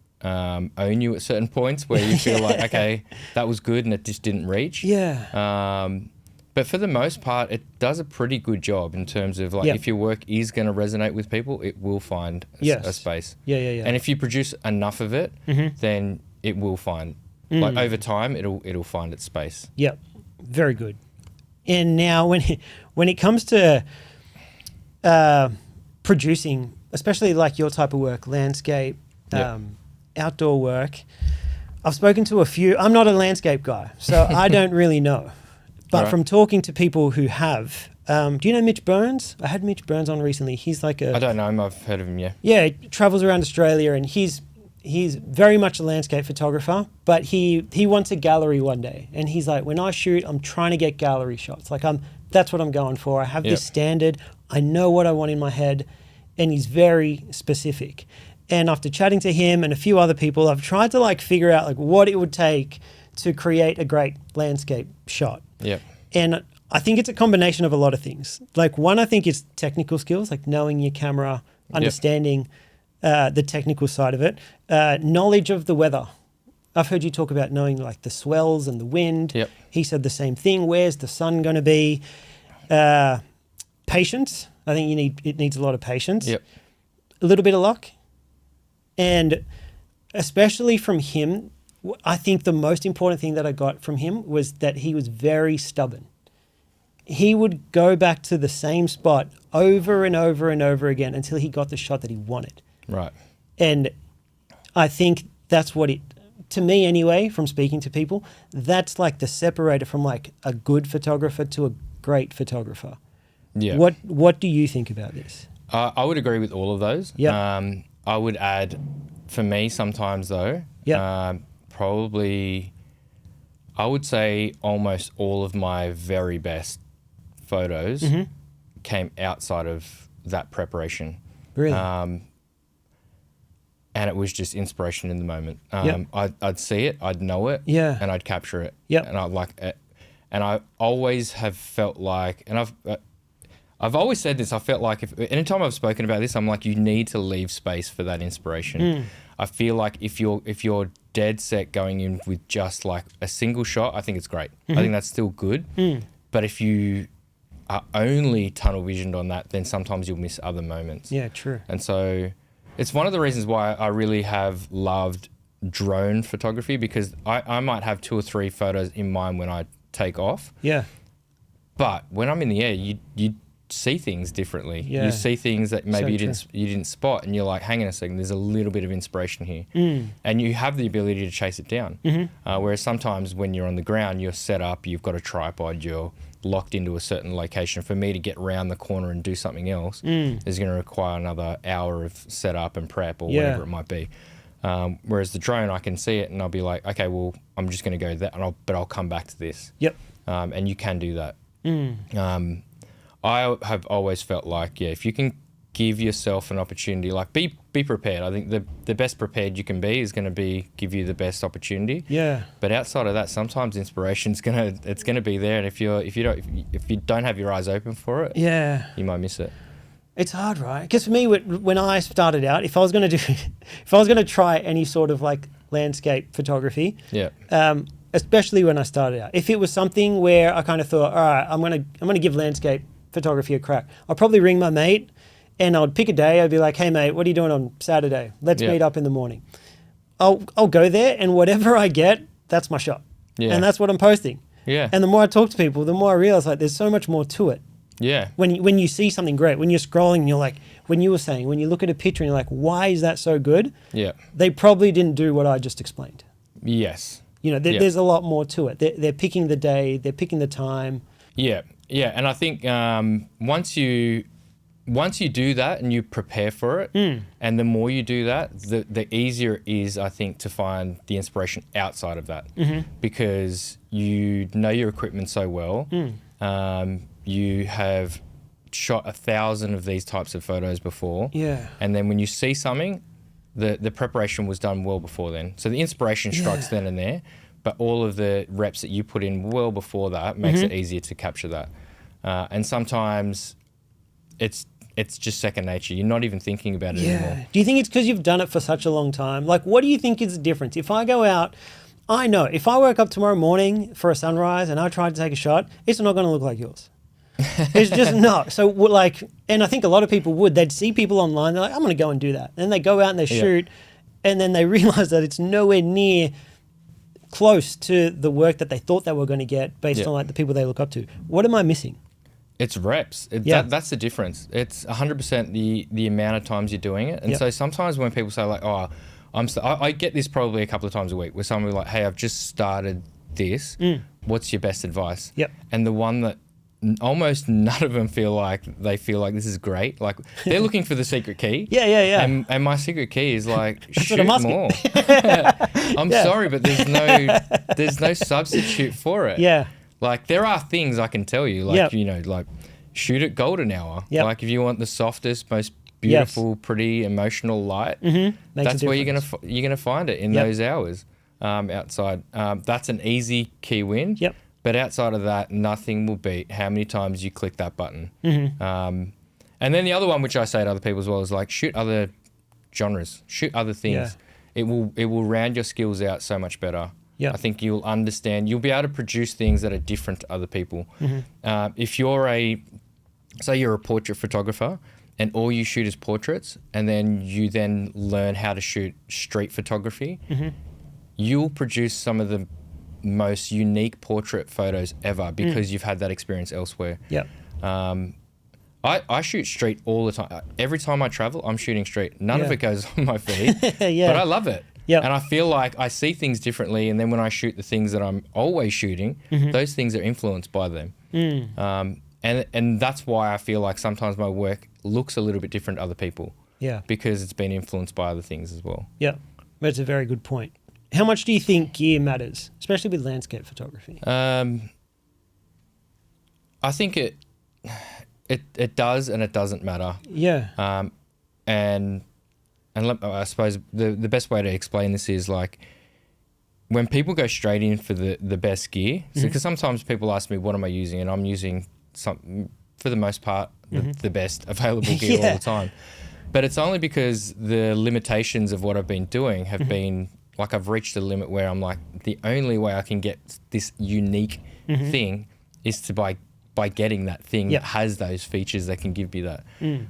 own you at certain points where you feel like, okay, that was good and it just didn't reach. But for the most part, it does a pretty good job in terms of like if your work is going to resonate with people, it will find a space. And if you produce enough of it, then it will find, like over time, it'll find its space. Yep, very good. And now when it comes to producing, especially like your type of work, landscape, outdoor work, I've spoken to a few. I'm not a landscape guy, so I don't really know. But from talking to people who have, do you know Mitch Burns? I had Mitch Burns on recently. He's like I don't know him. I've heard of him, yeah. Yeah, he travels around Australia and he's very much a landscape photographer, but he wants a gallery one day. And he's like, when I shoot, I'm trying to get gallery shots. Like that's what I'm going for. I have this standard. I know what I want in my head. And he's very specific. And after chatting to him and a few other people, I've tried to like figure out like what it would take to create a great landscape shot. Yeah. And I think it's a combination of a lot of things. Like one, I think is technical skills, like knowing your camera, understanding the technical side of it, knowledge of the weather. I've heard you talk about knowing like the swells and the wind. Yep. He said the same thing. Where's the sun going to be? Patience. I think it needs a lot of patience. Yep. A little bit of luck. And especially from him, I think the most important thing that I got from him was that he was very stubborn. He would go back to the same spot over and over and over again until he got the shot that he wanted. Right. And I think that's what to me anyway, from speaking to people, that's like the separator from like a good photographer to a great photographer. Yeah. What do you think about this? I would agree with all of those. Yeah. I would add, for me sometimes though, probably, I would say almost all of my very best photos came outside of that preparation. Really? And it was just inspiration in the moment. I'd see it, I'd know it, and I'd capture it. Yep. And I'd like it. And I always have felt like, and I've always said this. I felt like anytime I've spoken about this, I'm like, you need to leave space for that inspiration. I feel like if you're dead set going in with just like a single shot, I think it's great. I think that's still good. But if you are only tunnel visioned on that, then sometimes you'll miss other moments. Yeah, true. And so it's one of the reasons why I really have loved drone photography, because I might have 2 or 3 photos in mind when I take off. Yeah. But when I'm in the air, you see things differently. Yeah. You see things that maybe So you didn't spot, and you're like, hang on a second, there's a little bit of inspiration here. And you have the ability to chase it down. Whereas sometimes when you're on the ground, you're set up, you've got a tripod, you're locked into a certain location. For me to get around the corner and do something else is going to require another hour of setup and prep or whatever it might be. Whereas the drone, I can see it and I'll be like, okay, well, I'm just going to go that, but I'll come back to this. Yep. And you can do that. I have always felt like, if you can give yourself an opportunity, like be prepared. I think the best prepared you can be is going to give you the best opportunity. Yeah. But outside of that, sometimes inspiration's gonna be there, and if you don't have your eyes open for it, you might miss it. It's hard, right? Because for me, when I started out, if I was going to try any sort of like landscape photography, especially when I started out, if it was something where I kind of thought, all right, I'm gonna give landscape photography a crack, I'll probably ring my mate and I'd pick a day. I'd be like, hey mate, what are you doing on Saturday? Let's meet up in the morning. I'll go there, and whatever I get, that's my shot. And that's what I'm posting. And the more I talk to people, the more I realize like there's so much more to it. When you see something great, when you're scrolling and you're like, when you were saying, when you look at a picture and you're like, why is that so good? They probably didn't do what I just explained. There's a lot more to it. They're picking the day, they're picking the time. And I think once you do that and you prepare for it, and the more you do that, the easier it is, I think, to find the inspiration outside of that, because you know your equipment so well. You have shot 1,000 of these types of photos before, and then when you see something, the preparation was done well before then. So the inspiration strikes then and there, but all of the reps that you put in well before that makes it easier to capture that. And sometimes it's just second nature. You're not even thinking about it anymore. Do you think it's because you've done it for such a long time? Like, what do you think is the difference? If I go out, I know if I woke up tomorrow morning for a sunrise and I tried to take a shot, it's not going to look like yours. It's just not. So and I think a lot of people they'd see people online, they're like, I'm going to go and do that. And they go out and they shoot, and then they realize that it's nowhere near close to the work that they thought they were going to get based on like the people they look up to. What am I missing? It's reps. That's the difference. It's 100% the amount of times you're doing it. And so sometimes when people say like, oh, I get this probably a couple of times a week where someone will be like, hey, I've just started this. What's your best advice? And the one that almost none of them feel like this is great. Like they're looking for the secret key. And my secret key is like, shoot more. I'm sorry, but there's no substitute for it. Like there are things I can tell you, like like shoot at golden hour. Like if you want the softest, most beautiful, pretty, emotional light, that's where you're gonna find it in those hours outside. That's an easy key win. But outside of that, nothing will beat how many times you click that button. And then the other one, which I say to other people as well, is like shoot other genres, shoot other things. It will round your skills out so much better. I think you'll be able to produce things that are different to other people. If you're say you're a portrait photographer and all you shoot is portraits, and then you learn how to shoot street photography, you'll produce some of the most unique portrait photos ever because you've had that experience elsewhere. I shoot street all the time. Every time I travel, I'm shooting street. None of it goes on my feed, but I love it. And I feel like I see things differently, and then when I shoot the things that I'm always shooting, those things are influenced by them. And that's why I feel like sometimes my work looks a little bit different to other people. Because it's been influenced by other things as well. That's a very good point. How much do you think gear matters, especially with landscape photography? I think it does and it doesn't matter. And I suppose the best way to explain this is like when people go straight in for the best gear, because sometimes people ask me, what am I using? And I'm using for the most part, the best available gear all the time. But it's only because the limitations of what I've been doing have been, like, I've reached a limit where I'm like, the only way I can get this unique thing is to by getting that thing that has those features that can give me that.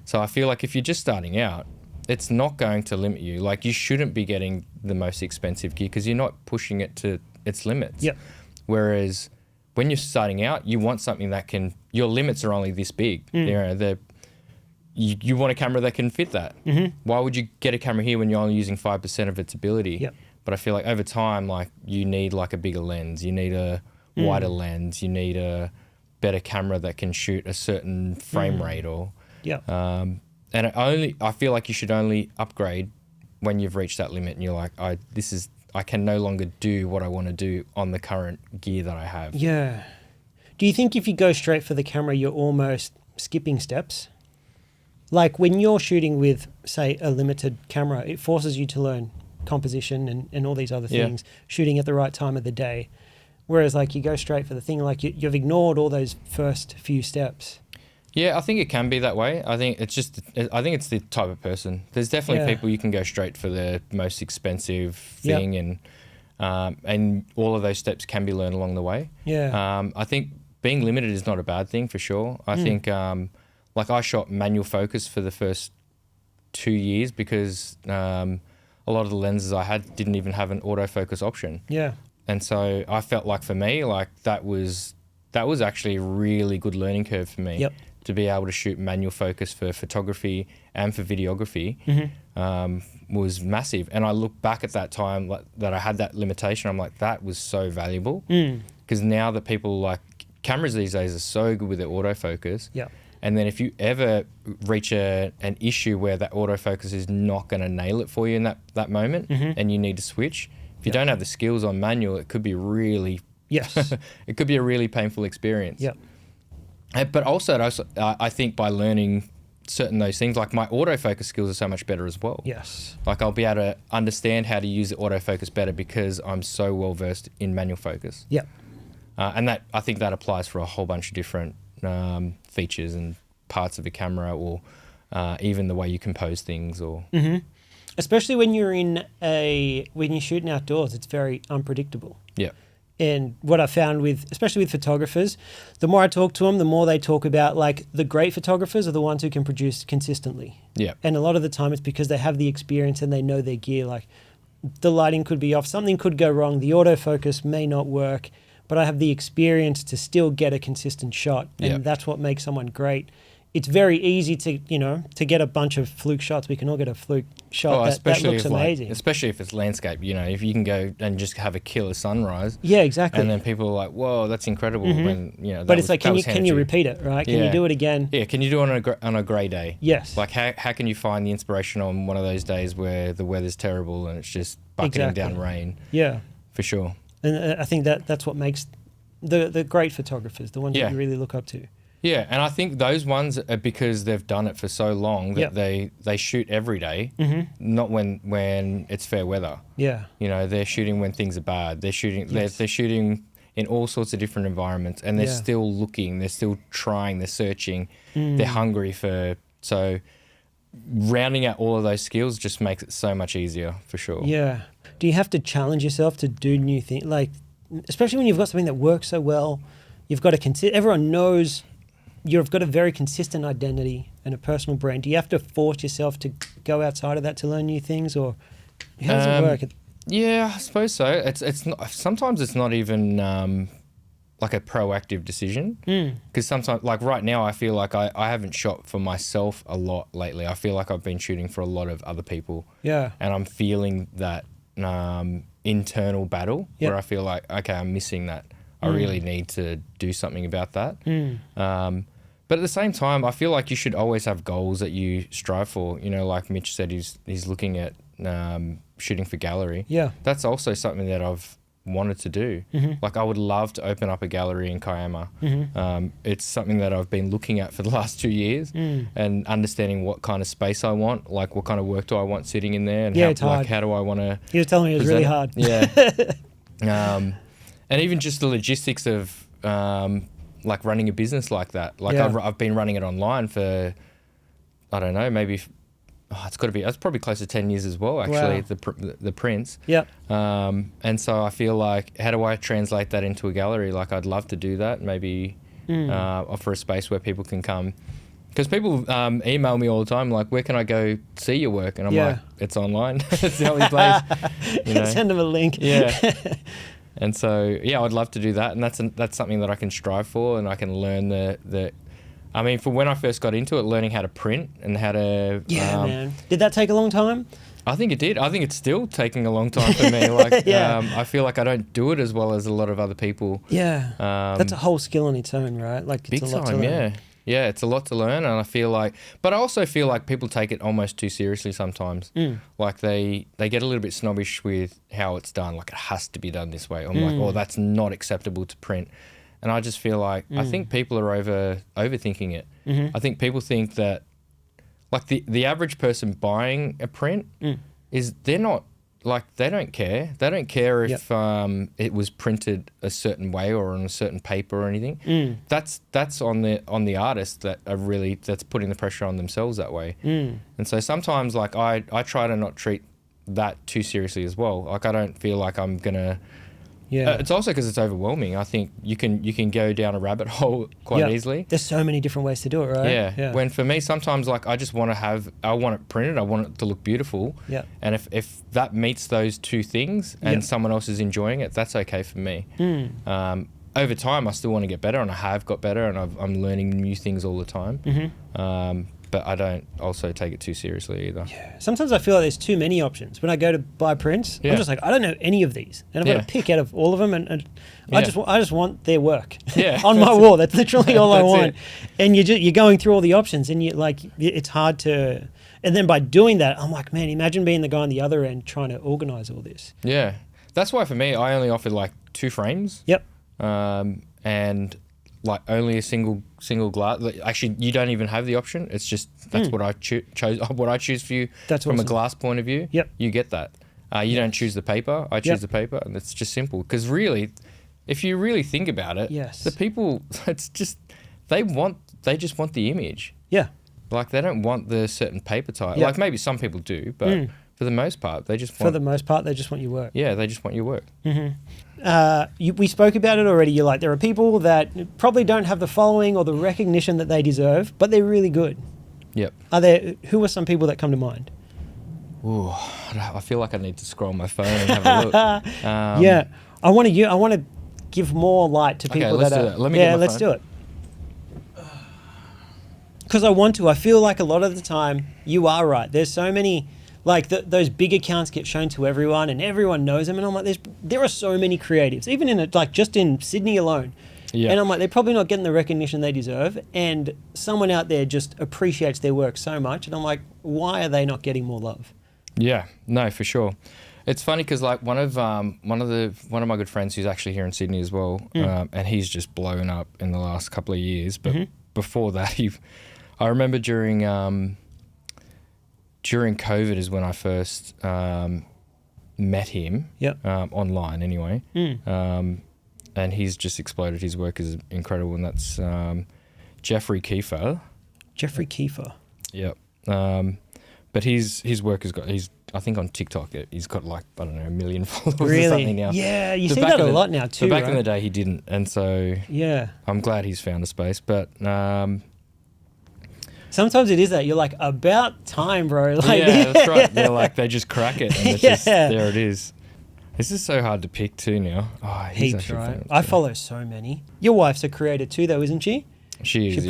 So I feel like if you're just starting out, it's not going to limit you. Like, you shouldn't be getting the most expensive gear because you're not pushing it to its limits. Whereas when you're starting out, you want something that can, your limits are only this big. You know, you want a camera that can fit that. Why would you get a camera here when you're only using 5% of its ability? But I feel like over time, like, you need like a bigger lens, you need a wider lens, you need a better camera that can shoot a certain frame rate or and I feel like you should only upgrade when you've reached that limit and you're like, I can no longer do what I want to do on the current gear that I have. Do you think if you go straight for the camera, you're almost skipping steps? Like, when you're shooting with, say, a limited camera, it forces you to learn composition and all these other things, shooting at the right time of the day. Whereas, like, you go straight for the thing, like, you've ignored all those first few steps. Yeah, I think it can be that way. I think it's the type of person. There's definitely people you can go straight for the most expensive thing, and all of those steps can be learned along the way. I think being limited is not a bad thing for sure. I think, like, I shot manual focus for the first 2 years because a lot of the lenses I had didn't even have an autofocus option. And so I felt like, for me, like, that was actually a really good learning curve for me. To be able to shoot manual focus for photography and for videography was massive. And I look back at that time that I had that limitation, I'm like, that was so valuable. Because now that people, like, cameras these days are so good with their autofocus. And then if you ever reach an issue where that autofocus is not going to nail it for you in that moment and you need to switch, if you don't have the skills on manual, it could be really... it could be a really painful experience. But also, I think by learning certain those things, like, my autofocus skills are so much better as well. Like, I'll be able to understand how to use the autofocus better because I'm so well versed in manual focus. And that, I think that applies for a whole bunch of different features and parts of a camera, or even the way you compose things, or especially when you're shooting outdoors, it's very unpredictable. And what I found especially with photographers, the more I talk to them, the more they talk about, like, the great photographers are the ones who can produce consistently. And a lot of the time it's because they have the experience and they know their gear. Like, the lighting could be off, something could go wrong, the autofocus may not work, but I have the experience to still get a consistent shot. And that's what makes someone great. It's very easy to get a bunch of fluke shots. We can all get a fluke shot that looks amazing. Especially if it's landscape, if you can go and just have a killer sunrise. Exactly. And then people are like, whoa, that's incredible. When, but it's like, can you repeat it, right? Can you do it again? Can you do it on a grey day? Like, how can you find the inspiration on one of those days where the weather's terrible and it's just bucketing down rain? For sure. And I think that's what makes the great photographers, the ones that you really look up to. And I think those ones are because they've done it for so long that they shoot every day, not when it's fair weather. They're shooting when things are bad. They're shooting they're shooting in all sorts of different environments, and they're still looking, they're still trying, they're searching, they're hungry for. So rounding out all of those skills just makes it so much easier, for sure. Do you have to challenge yourself to do new things, like, especially when you've got something that works so well? You've got everyone knows. You've got a very consistent identity and a personal brand. Do you have to force yourself to go outside of that to learn new things, or how does it work? Yeah, I suppose so. It's not, sometimes it's not even like a proactive decision, because sometimes, like right now, I feel like I haven't shot for myself a lot lately. I feel like I've been shooting for a lot of other people. And I'm feeling that internal battle where I feel like, okay, I'm missing that. I really need to do something about that. But at the same time, I feel like you should always have goals that you strive for. Like Mitch said, he's looking at shooting for gallery. That's also something that I've wanted to do. Like, I would love to open up a gallery in Kiama. It's something that I've been looking at for the last 2 years and understanding what kind of space I want, like what kind of work do I want sitting in there, and how do I want to... You were telling me it was really hard. And even just the logistics of like running a business like that. Like I've been running it online for, I don't know, maybe that's probably close to 10 years as well, actually. Wow. The prints. Yep. And so I feel like, how do I translate that into a gallery? Like I'd love to do that. Maybe offer a space where people can come. Because people email me all the time, like, where can I go see your work? And I'm like, it's online. It's the only place. You know? Send them a link. Yeah. And so, yeah, I'd love to do that. And that's something that I can strive for, and I can learn I mean, for when I first got into it, learning how to print and how to... Yeah, man. Did that take a long time? I think it did. I think it's still taking a long time for me. Like, I feel like I don't do it as well as a lot of other people. Yeah. That's a whole skill on its own, right? Like, it's big a lot time, to learn. yeah. Yeah, it's a lot to learn, and I feel like... But I also feel like people take it almost too seriously sometimes. Like, they get a little bit snobbish with how it's done. Like, it has to be done this way. I'm like, oh, that's not acceptable to print. And I just feel like... I think people are overthinking it. I think people think that... Like, the average person buying a print is... They're not... Like, they don't care. They don't care if it was printed a certain way or on a certain paper or anything. That's on the artist that's putting the pressure on themselves that way. And so sometimes, like, I try to not treat that too seriously as well. Like, I don't feel like I'm gonna... it's also because it's overwhelming. I think you can go down a rabbit hole quite easily. There's so many different ways to do it, right? Yeah. When for me, sometimes, like, I just want it printed. I want it to look beautiful. Yeah. And if that meets those two things and someone else is enjoying it, that's okay for me. Over time, I still want to get better, and I have got better, and I'm learning new things all the time. But I don't also take it too seriously either. Yeah. Sometimes I feel like there's too many options. When I go to buy prints, I'm just like, I don't know any of these. And I've got to pick out of all of them. And I just want their work on my wall. That's literally all I want. And you're going through all the options, and it's hard to... And then by doing that, I'm like, man, imagine being the guy on the other end trying to organize all this. Yeah. That's why for me, I only offered like 2 frames. Yep. And... like only a single glass. Actually, you don't even have the option. It's just that's what I chose. What I choose for you from a glass point of view. Yep, you get that. You don't choose the paper. I choose the paper, and it's just simple. Because really, if you really think about it, the people, it's just they just want the image. Yeah, like they don't want the certain paper type. Like maybe some people do, but for the most part, they just want your work. Yeah, they just want your work. We spoke about it already. You're like, there are people that probably don't have the following or the recognition that they deserve, but they're really good. Yep. Who are some people that come to mind? Ooh, I feel like I need to scroll my phone and have a look. I want to give more light to people that are... Let's do it. Because I want to. I feel like a lot of the time, you are right. There's so many... Like those big accounts get shown to everyone, and everyone knows them. And I'm like, there are so many creatives, even just in Sydney alone. Yeah. And I'm like, they're probably not getting the recognition they deserve. And someone out there just appreciates their work so much. And I'm like, why are they not getting more love? Yeah, no, for sure. It's funny because like one of my good friends who's actually here in Sydney as well, and he's just blown up in the last couple of years. But before that, I remember during COVID is when I first met him, online anyway. And he's just exploded. His work is incredible, and that's Jeffrey Kiefer. Jeffrey Kiefer. Yep. But his work has got, I think on TikTok, he's got like, I don't know, 1 million followers or something now. Yeah, you see that a lot now too, But back in the day, he didn't. And so I'm glad he's found a space. But... sometimes it is that you're like, about time, bro. Like, yeah, that's right. They're like, they just crack it, and it's just, there it is. This is so hard to pick too now. Oh, heaps, right? I follow so many. Your wife's a creator too, though, isn't she? She is.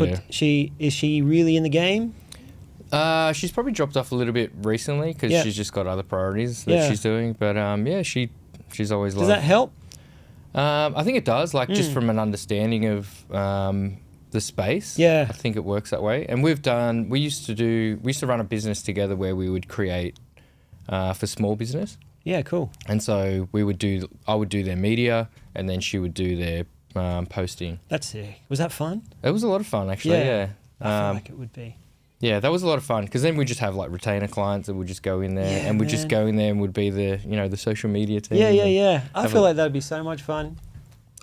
Is she really in the game? She's probably dropped off a little bit recently because she's just got other priorities that she's doing. But she's always. Does that help? I think it does. Like just from an understanding of the space. Yeah, I think it works that way. And we used to run a business together where we would create for small business. Yeah, cool. And so I would do their media, and then she would do their posting. That's sick. Was that fun? It was a lot of fun, actually. Yeah. I feel like it would be. Yeah, that was a lot of fun because then we just have like retainer clients that would just go in there, and we'd just go in there and would be the social media team. Yeah. I feel like that would be so much fun.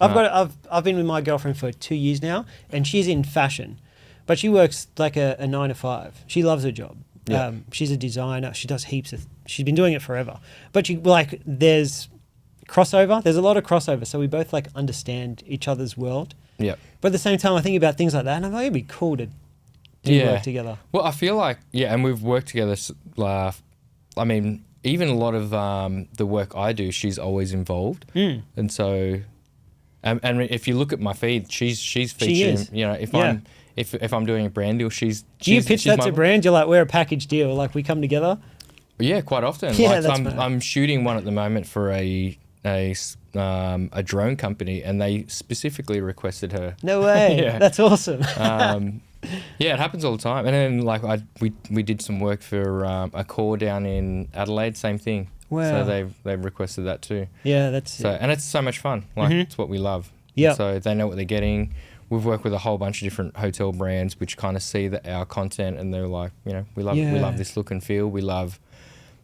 I've been with my girlfriend for 2 years now, and she's in fashion, but she works like a 9 to 5. She loves her job. Yeah. She's a designer. She does heaps of. She's been doing it forever. But there's crossover. There's a lot of crossover, so we both like understand each other's world. Yeah. But at the same time, I think about things like that, and I'm like, it'd be cool to do work together. Well, I feel like and we've worked together. I mean, even a lot of the work I do, she's always involved, and so, and if you look at my feed, she's featuring. She is. You know, if I'm doing a brand deal, Do you pitch that to brand? You're like, we're a package deal. Like we come together. Yeah, quite often. Yeah, like, that's I'm shooting one at the moment for a drone company, and they specifically requested her. No way. Yeah. That's awesome. Yeah, it happens all the time. And then like we did some work for a core down in Adelaide, same thing. Wow. So they've requested that too. Yeah, that's so, and it's so much fun. Like it's what we love. Yeah. So they know what they're getting. We've worked with a whole bunch of different hotel brands which kind of see that our content, and they're like, you know, we love this look and feel. We love,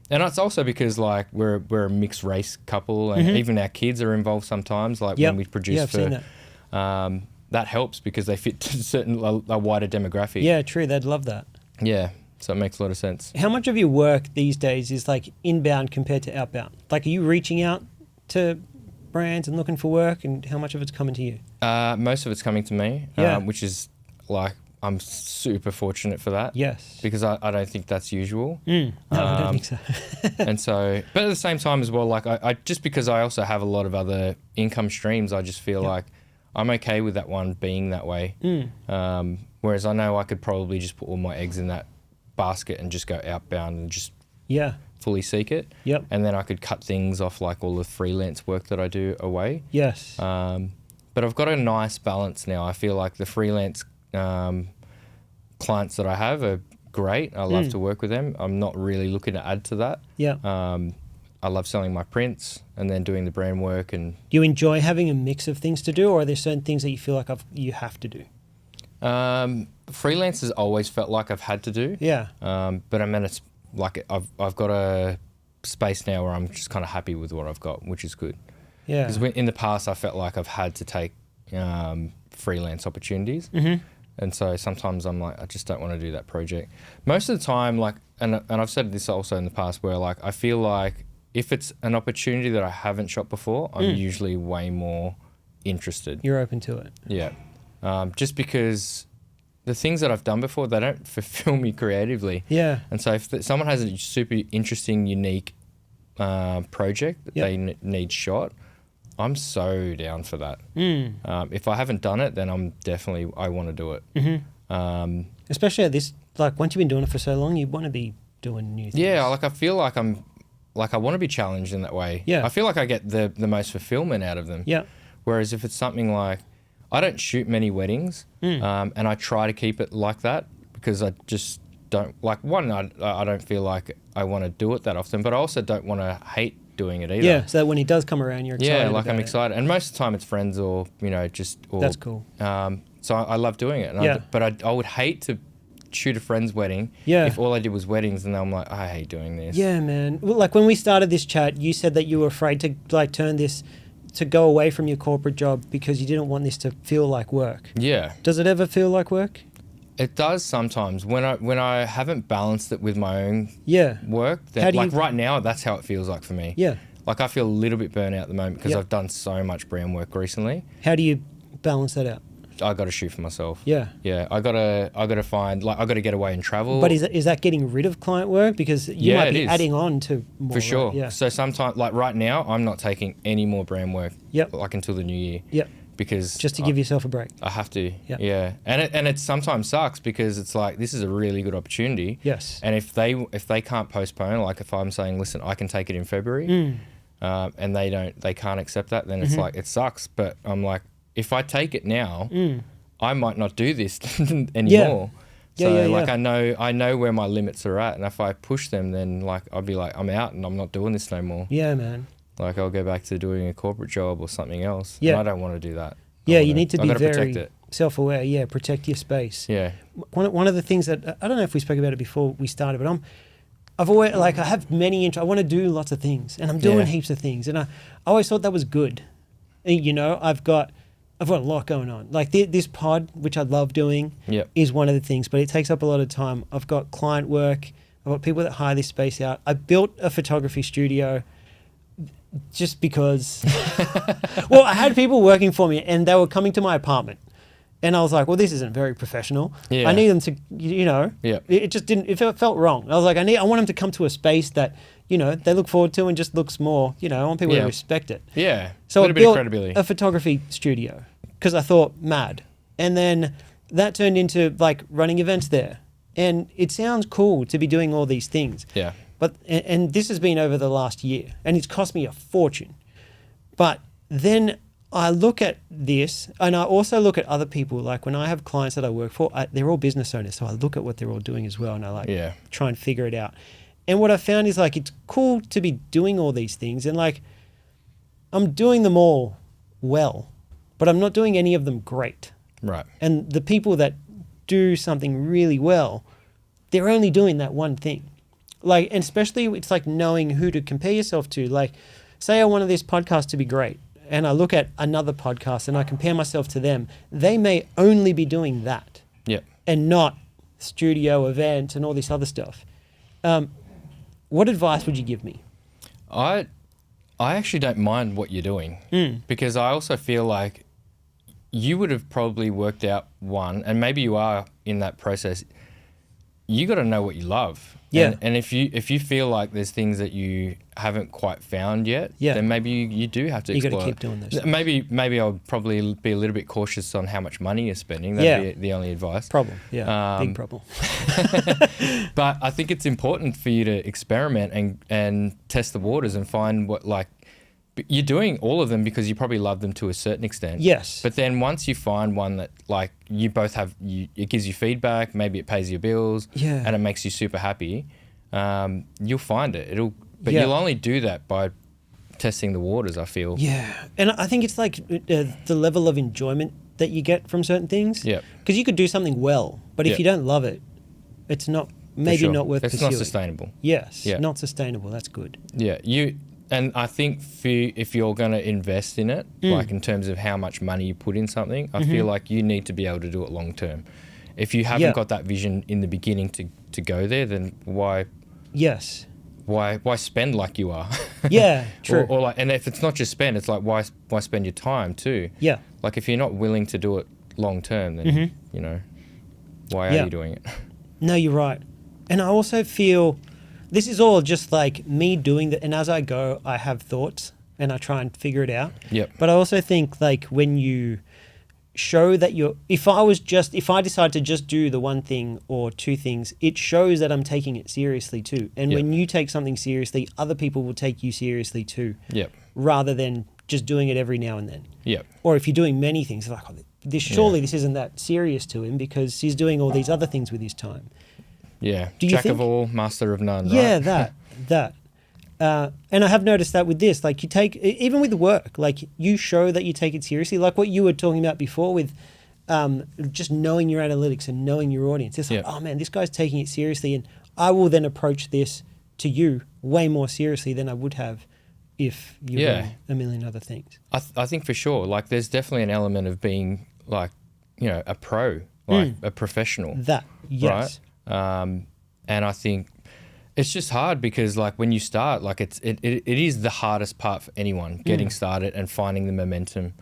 and it's also because like we're a mixed race couple, and even our kids are involved sometimes. Like when we produce I've seen for, that helps because they fit to a wider demographic. Yeah, true. They'd love that. Yeah, so it makes a lot of sense. How much of your work these days is like inbound compared to outbound? Like, are you reaching out to brands and looking for work, and how much of it's coming to you? Most of it's coming to me, which is like, I'm super fortunate for that. Yes. Because I don't think that's usual. No, I don't think so. And so, but at the same time as well, like I just because I also have a lot of other income streams, I just feel like I'm okay with that one being that way. Whereas I know I could probably just put all my eggs in that basket and just go outbound and just fully seek it. Yep. And then I could cut things off, like all the freelance work that I do away. Yes. But I've got a nice balance now. I feel like the freelance clients that I have are great. I love to work with them. I'm not really looking to add to that. Yeah. I love selling my prints and then doing the brand work. And do you enjoy having a mix of things to do, or are there certain things that you feel like you have to do? Freelance has always felt like I've had to do. Yeah. But I mean, it's like I've got a space now where I'm just kind of happy with what I've got, which is good. Yeah. Because in the past, I felt like I've had to take freelance opportunities. And so sometimes I'm like, I just don't want to do that project. Most of the time, like, and I've said this also in the past, where like I feel like if it's an opportunity that I haven't shot before, I'm usually way more interested. You're open to it. Yeah. Just because the things that I've done before, they don't fulfill me creatively. Yeah. And so if someone has a super interesting, unique project that they need shot, I'm so down for that. If I haven't done it, then I want to do it. Especially at this, like once you've been doing it for so long, you want to be doing new things. Yeah, like I feel like I want to be challenged in that way. Yeah. I feel like I get the most fulfillment out of them. Yeah. Whereas if it's something like, I don't shoot many weddings, and I try to keep it like that because I just don't, like, one, I don't feel like I want to do it that often, but I also don't want to hate doing it either. Yeah, so that when he does come around, you're excited. Yeah, like about I'm it. excited. And most of the time it's friends or, you know, That's cool. So I love doing it. And but I would hate to shoot a friend's wedding if all I did was weddings, and I'm like, I hate doing this. Yeah, man. Well, like when we started this chat, you said that you were afraid to like turn this, to go away from your corporate job because you didn't want this to feel like work. Yeah. Does it ever feel like work? It does sometimes when I haven't balanced it with my own work. Then, like right now, that's how it feels like for me. Yeah. Like I feel a little bit burnt out at the moment because I've done so much brand work recently. How do you balance that out? I got to shoot for myself. Yeah. Yeah. I gotta find, like, I gotta get away and travel. But is that getting rid of client work? Because you might be adding on to more. For sure. Right? Yeah. So sometimes, like right now, I'm not taking any more brand work. Yep. Like until the new year. Yep. Because just to give yourself a break. I have to. Yep. Yeah. And it sometimes sucks because it's like, this is a really good opportunity. Yes. And if they can't postpone, like if I'm saying, listen, I can take it in February, and they can't accept that, then it's like, it sucks. But I'm like, if I take it now, I might not do this anymore. So like I know where my limits are at, and if I push them, then like I'll be like, I'm out and I'm not doing this no more. Yeah, man. Like I'll go back to doing a corporate job or something else. Yeah. And I don't want to do that. Yeah, you need to be very protect it. self-aware. Yeah, protect your space. Yeah. One of the things that I don't know if we spoke about it before we started, but I've always, like, I have many I want to do lots of things, and I'm doing heaps of things, and I always thought that was good. you know, I've got a lot going on. Like this pod, which I love doing, Yep. is one of the things, but it takes up a lot of time. I've got client work. I've got people that hire this space out. I built a photography studio just because, well, I had people working for me and they were coming to my apartment. And I was like, well, this isn't very professional. Yeah. I need them to, you know, Yeah. it just didn't, it felt wrong. I was like, I want them to come to a space that, you know, they look forward to and just looks more, you know, I want people to respect it. Yeah. So a I little bit of built credibility. a photography studio because I thought mad. And then that turned into like running events there. And it sounds cool to be doing all these things. Yeah. But, and this has been over the last year and it's cost me a fortune. But then I look at this and I also look at other people. Like when I have clients that I work for, they're all business owners. So I look at what they're all doing as well. And I like try and figure it out. And what I found is like, it's cool to be doing all these things. And like, I'm doing them all well, but I'm not doing any of them great. Right. And the people that do something really well, they're only doing that one thing. Like, and especially it's like knowing who to compare yourself to. Like, say I wanted this podcast to be great and I look at another podcast and I compare myself to them. They may only be doing that. Yep. And not studio event and all this other stuff. What advice would you give me? I actually don't mind what you're doing because I also feel like you would have probably worked out one, and maybe you are in that process. You got to know what you love. Yeah. And if you feel like there's things that you haven't quite found yet, then maybe you do have to explore. You got to keep doing those. Maybe I'll probably be a little bit cautious on how much money you're spending. That'd be the only advice. Problem. Yeah. Big problem. But I think it's important for you to experiment and test the waters and find what, like, you're doing all of them because you probably love them to a certain extent. Yes. But then once you find one that like you both have, it gives you feedback, maybe it pays your bills, and it makes you super happy, you'll find it. But you'll only do that by testing the waters, I feel. Yeah. And I think it's like the level of enjoyment that you get from certain things. Yeah. Because you could do something well, but if you don't love it, it's not not worth pursuing. It's not sustainable. Yes. Yeah. Not sustainable. That's good. Yeah. And I think if you're going to invest in it, like in terms of how much money you put in something, I feel like you need to be able to do it long term. If you haven't got that vision in the beginning to go there, then why spend like you are? Yeah, true. or like, and if it's not just spend, it's like why spend your time too? Yeah. Like if you're not willing to do it long term, then you know, why are you doing it? No, you're right. And I also feel this is all just like me doing that. And as I go, I have thoughts and I try and figure it out. Yep. But I also think like when you show that if I decide to just do the one thing or two things, it shows that I'm taking it seriously too. And when you take something seriously, other people will take you seriously too. Yep. Rather than just doing it every now and then. Yep. Or if you're doing many things, like, surely this isn't that serious to him because he's doing all these other things with his time. Yeah. Do you Jack think? of all, master of none. Yeah, right? that. And I have noticed that with this, like you take, even with the work, like you show that you take it seriously, like what you were talking about before with just knowing your analytics and knowing your audience. It's like, oh man, this guy's taking it seriously. And I will then approach this to you way more seriously than I would have if you were doing a million other things. I think for sure, like there's definitely an element of being like, you know, a pro, like a professional. That, yes. Right? And I think it's just hard because like when you start, like it is the hardest part for anyone, getting started and finding the momentum.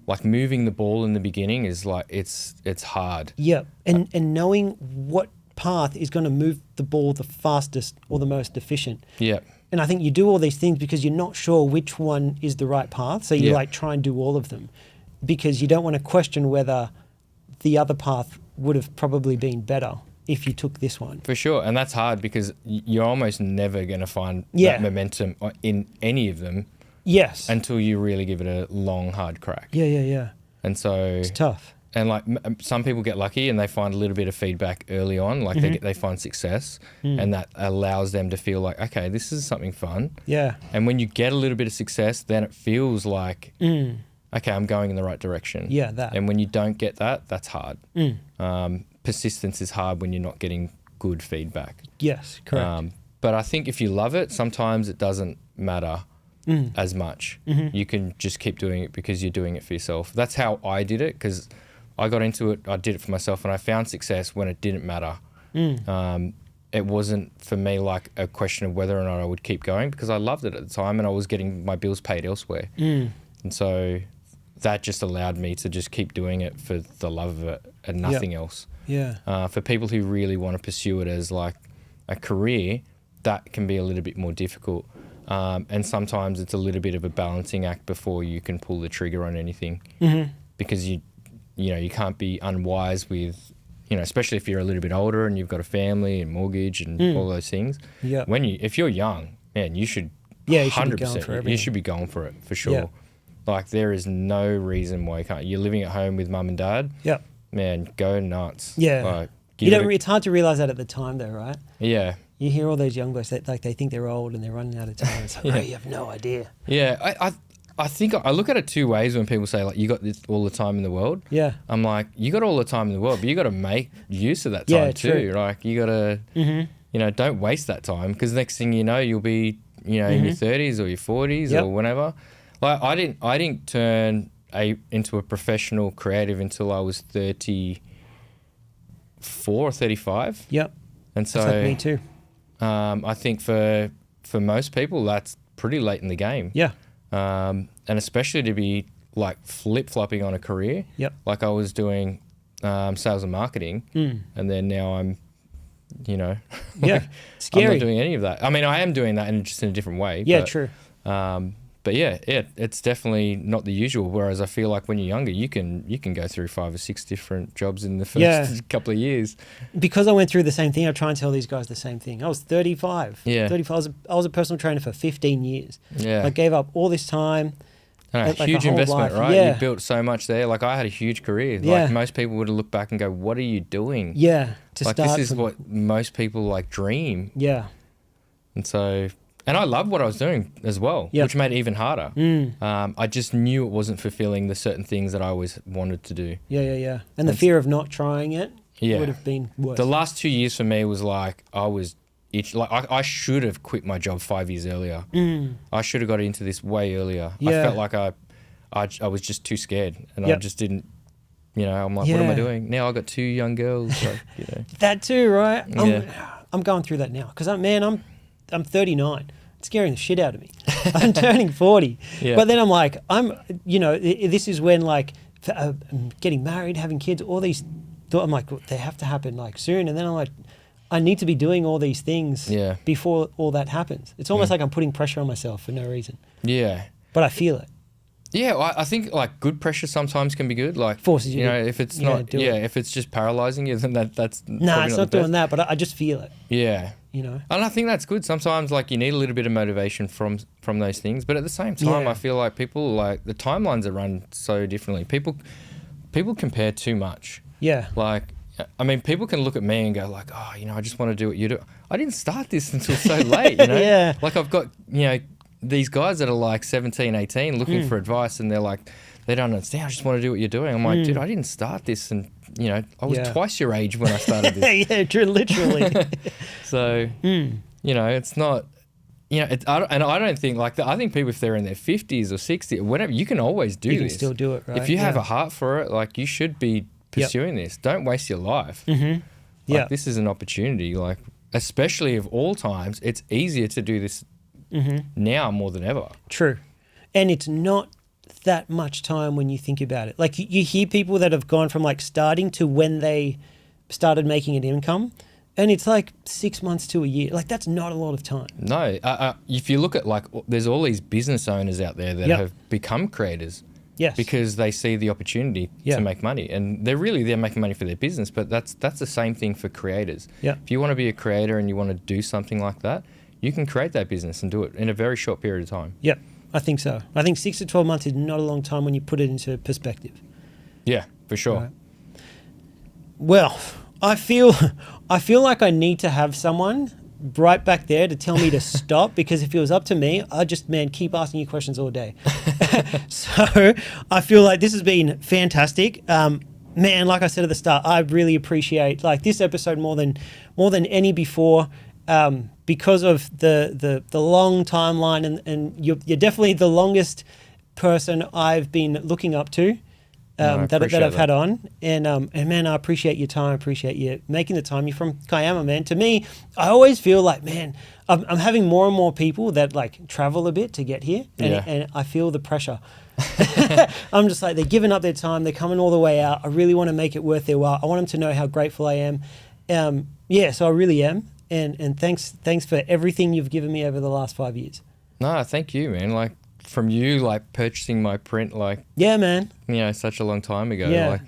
Like moving the ball in the beginning is like, it's hard. Yeah. And knowing what path is going to move the ball the fastest or the most efficient. Yeah. And I think you do all these things because you're not sure which one is the right path. So you like try and do all of them because you don't want to question whether the other path would have probably been better if you took this one. For sure. And that's hard because you're almost never going to find that momentum in any of them. Yes. Until you really give it a long, hard crack. Yeah. And so it's tough. And like some people get lucky and they find a little bit of feedback early on, like they find success and that allows them to feel like, okay, this is something fun. Yeah. And when you get a little bit of success, then it feels like, okay, I'm going in the right direction. Yeah, that. And when you don't get that, that's hard. Persistence is hard when you're not getting good feedback. Yes, correct. But I think if you love it, sometimes it doesn't matter as much. You can just keep doing it because you're doing it for yourself. That's how I did it, because I got into it, I did it for myself, and I found success when it didn't matter. It wasn't for me like a question of whether or not I would keep going, because I loved it at the time and I was getting my bills paid elsewhere. And so that just allowed me to just keep doing it for the love of it and nothing else. For people who really want to pursue it as like a career, that can be a little bit more difficult. And sometimes it's a little bit of a balancing act before you can pull the trigger on anything, because you can't be unwise with, especially if you're a little bit older and you've got a family and mortgage and all those things. If you're young, man, you should 100%, you should be going for it for sure. Like, there is no reason why you can't. You're living at home with mum and dad. Man, go nuts. Like, it's hard to realize that at the time though, right? You hear all those young boys that like they think they're old and they're running out of time. It's like, you have no idea. I think I look at it two ways when people say like, you got this all the time in the world. I'm like, you got all the time in the world, but you got to make use of that time too. Like, you got to, don't waste that time, because next thing you know, you'll be, in your 30s or your 40s or whenever. Like, I didn't turn into a professional creative until I was 34 or 35. And so that's like me too. I think for most people, that's pretty late in the game. And especially to be like flip-flopping on a career. Like, I was doing sales and marketing, and then now I'm, scary. I'm not doing any of that. I mean, I am doing that just in a different way. True. But it's definitely not the usual. Whereas I feel like when you're younger, you can go through 5 or 6 different jobs in the first couple of years. Because I went through the same thing, I try and tell these guys the same thing. I was 35. 35. I was a personal trainer for 15 years. I gave up all this time. Huge investment, right? You built so much there. Like, I had a huge career. Like, most people would have looked back and go, "What are you doing?" This is what most people like dream. And so. And I loved what I was doing as well, which made it even harder. I just knew it wasn't fulfilling the certain things that I always wanted to do. And the fear of not trying it would have been worse. The last 2 years for me was like, I should have quit my job 5 years earlier. I should have got into this way earlier. I felt like I was just too scared, and I just didn't. I'm like, what am I doing now? I got 2 young girls. That too, right? I'm going through that now, because I'm 39. It's scaring the shit out of me. I'm turning 40. But then I'm like, this is when like getting married, having kids, all these, I'm like, they have to happen like soon. And then I'm like, I need to be doing all these things before all that happens. It's almost like I'm putting pressure on myself for no reason. But I feel it. I think like good pressure sometimes can be good. Like, forces you. If it's not, if it's just paralyzing you, then that's it's not doing that. But I just feel it. And I think that's good. Sometimes like you need a little bit of motivation from those things, but at the same time, I feel like people, like, the timelines are run so differently. People compare too much. Like, I mean, people can look at me and go like, oh, I just want to do what you do. I didn't start this until so late. Like, I've got these guys that are like 17, 18 looking for advice, and they're like, they don't understand. I just want to do what you're doing. I'm like, dude, I didn't start this, and I was twice your age when I started this. True, literally. So, it's not, and I don't think like that. I think people, if they're in their 50s or 60s, whatever, you can always do this. You can still do it, right? If you have a heart for it, like, you should be pursuing this. Don't waste your life. Like, this is an opportunity, like, especially of all times, it's easier to do this now more than ever. True. And it's not that much time when you think about it. Like, you hear people that have gone from like starting to when they started making an income, and it's like 6 months to a year. Like, that's not a lot of time. No. If you look at, like, there's all these business owners out there that have become creators. Because they see the opportunity to make money, and they're making money for their business, but that's the same thing for creators. If you want to be a creator and you want to do something like that, you can create that business and do it in a very short period of time. I think so. I think 6 to 12 months is not a long time when you put it into perspective. Yeah, for sure. Right. Well, I feel like I need to have someone right back there to tell me to stop, because if it was up to me, I'd just, keep asking you questions all day. So I feel like this has been fantastic. Like I said at the start, I really appreciate like this episode more than any before. because of the long timeline, and you're definitely the longest person I've been looking up to. That I've had on, and man, I appreciate your time. I appreciate you making the time. You're from Kiama, man. To me, I always feel like, man, I'm having more and more people that like travel a bit to get here, and I feel the pressure. I'm just like, they're giving up their time. They're coming all the way out. I really want to make it worth their while. I want them to know how grateful I am. So I really am. And thanks for everything you've given me over the last 5 years. No, thank you, man. Like, from you, like, purchasing my print, like... Yeah, man. You know, such a long time ago. Yeah. Like,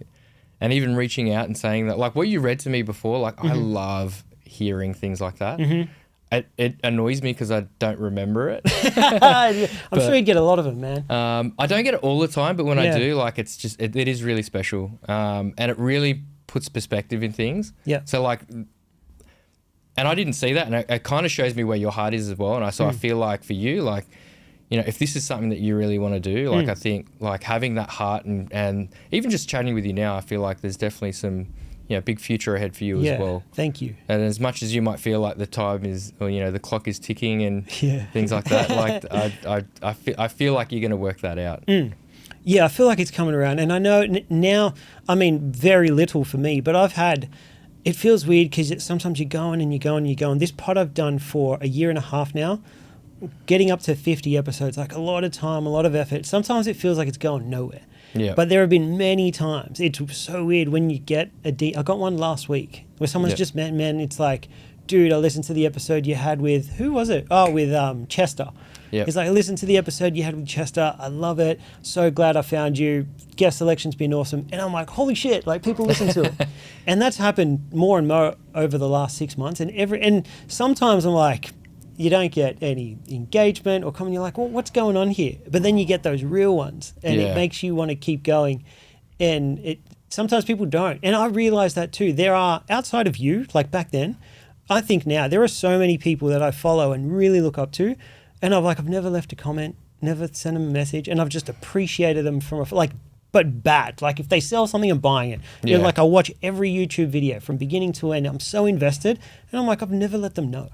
and even reaching out and saying that, like, what you read to me before, like, I love hearing things like that. It annoys me because I don't remember it. I'm sure you get a lot of them, man. I don't get it all the time, but when I do, like, it's just... It is really special. And it really puts perspective in things. Yeah. So, like... And I didn't see that, and it kind of shows me where your heart is as well. And I feel like for you, like... You know, if this is something that you really want to do, like I think like having that heart and even just chatting with you now, I feel like there's definitely some, you know, big future ahead for you as well. Thank you. And as much as you might feel like the time is, or, you know, the clock is ticking and things like that, like I feel like you're going to work that out. Yeah, I feel like it's coming around. And I know now, I mean, very little for me, but it feels weird because sometimes you're going and you're going and you're going. This pod I've done for a year and a half now, getting up to 50 episodes, like a lot of time, a lot of effort. Sometimes it feels like it's going nowhere. Yeah. But there have been many times. It's so weird when you get I got one last week where someone's just man, it's like, dude, I listened to the episode you had with, who was it? Oh, with Chester. Yep. It's like, I listened to the episode you had with Chester. I love it. So glad I found you. Guest selection's been awesome. And I'm like, holy shit, like people listen to it. And that's happened more and more over the last 6 months. And sometimes I'm like, you don't get any engagement or comment. You're like, well, what's going on here? But then you get those real ones, and it makes you want to keep going. And sometimes people don't. And I realize that too. There are, outside of you, like back then, I think now, there are so many people that I follow and really look up to. And I've never left a comment, never sent them a message. And I've just appreciated them but bad. Like if they sell something, I'm buying it. You know, like I watch every YouTube video from beginning to end. I'm so invested. And I'm like, I've never let them know.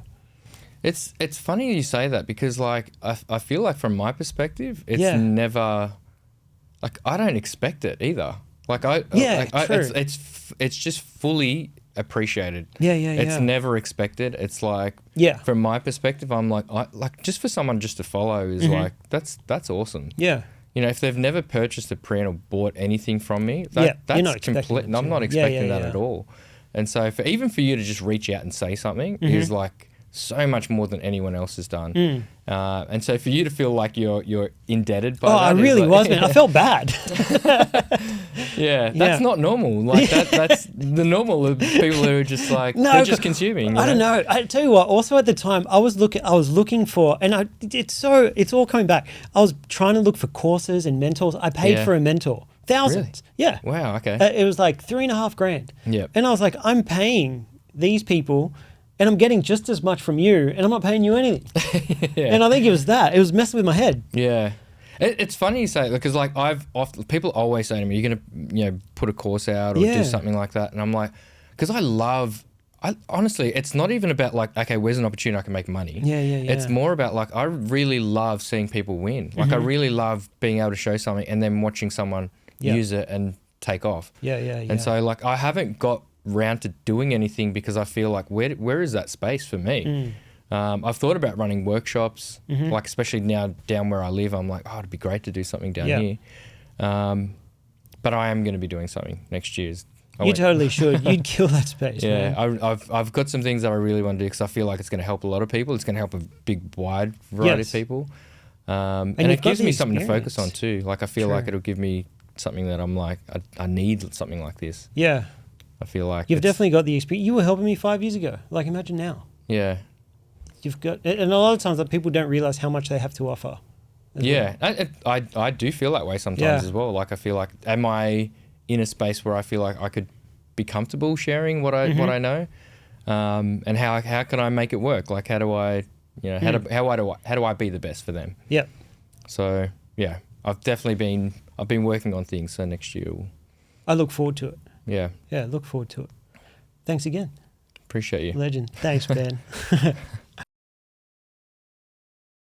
It's funny you say that because like I feel like from my perspective it's never like I don't expect it either. Like it's just fully appreciated. It's never expected. It's like from my perspective I'm like just for someone just to follow is like that's awesome. Yeah. You know, if they've never purchased a print or bought anything from me, that's complete. I'm not expecting that at all. And so even for you to just reach out and say something is like so much more than anyone else has done. And so for you to feel like you're indebted by that. I really was, man. I felt bad. That's not normal. Like that's the normal of people who are just like, they're just consuming. I don't know. I tell you what, also at the time I was looking for, and it's all coming back. I was trying to look for courses and mentors. I paid for a mentor. Thousands. Really? Yeah. Wow. Okay. It was like $3,500. Yeah. And I was like, I'm paying these people and I'm getting just as much from you and I'm not paying you anything. And I think it was that. It was messing with my head. Yeah. It's funny you say it because like people always say to me, you're going to, put a course out or do something like that. And I'm like, because honestly, it's not even about like, okay, where's an opportunity I can make money? Yeah. It's more about like, I really love seeing people win. Like I really love being able to show something and then watching someone use it and take off. Yeah. And so like, I haven't got round to doing anything because I feel like where is that space for me? I've thought about running workshops, like especially now down where I live. I'm like, it'd be great to do something down here. But I am going to be doing something next year. You totally should. You'd kill that space. Yeah, man. I've got some things that I really want to do because I feel like it's going to help a lot of people. It's going to help a big, wide variety of people. And it gives me something to focus on too. Like I feel like it'll give me something that I'm like, I need something like this. Yeah. I feel like you've definitely got the experience. You were helping me 5 years ago. Like imagine now. Yeah. You've got, and a lot of times that people don't realize how much they have to offer. I do feel that way sometimes as well. Like I feel like, am I in a space where I feel like I could be comfortable sharing what I know, and how can I make it work? Like how do I, how do I be the best for them? Yep. So yeah, I've been working on things. So next year, I look forward to it. Yeah. Yeah, look forward to it. Thanks again. Appreciate you. Legend. Thanks, Ben.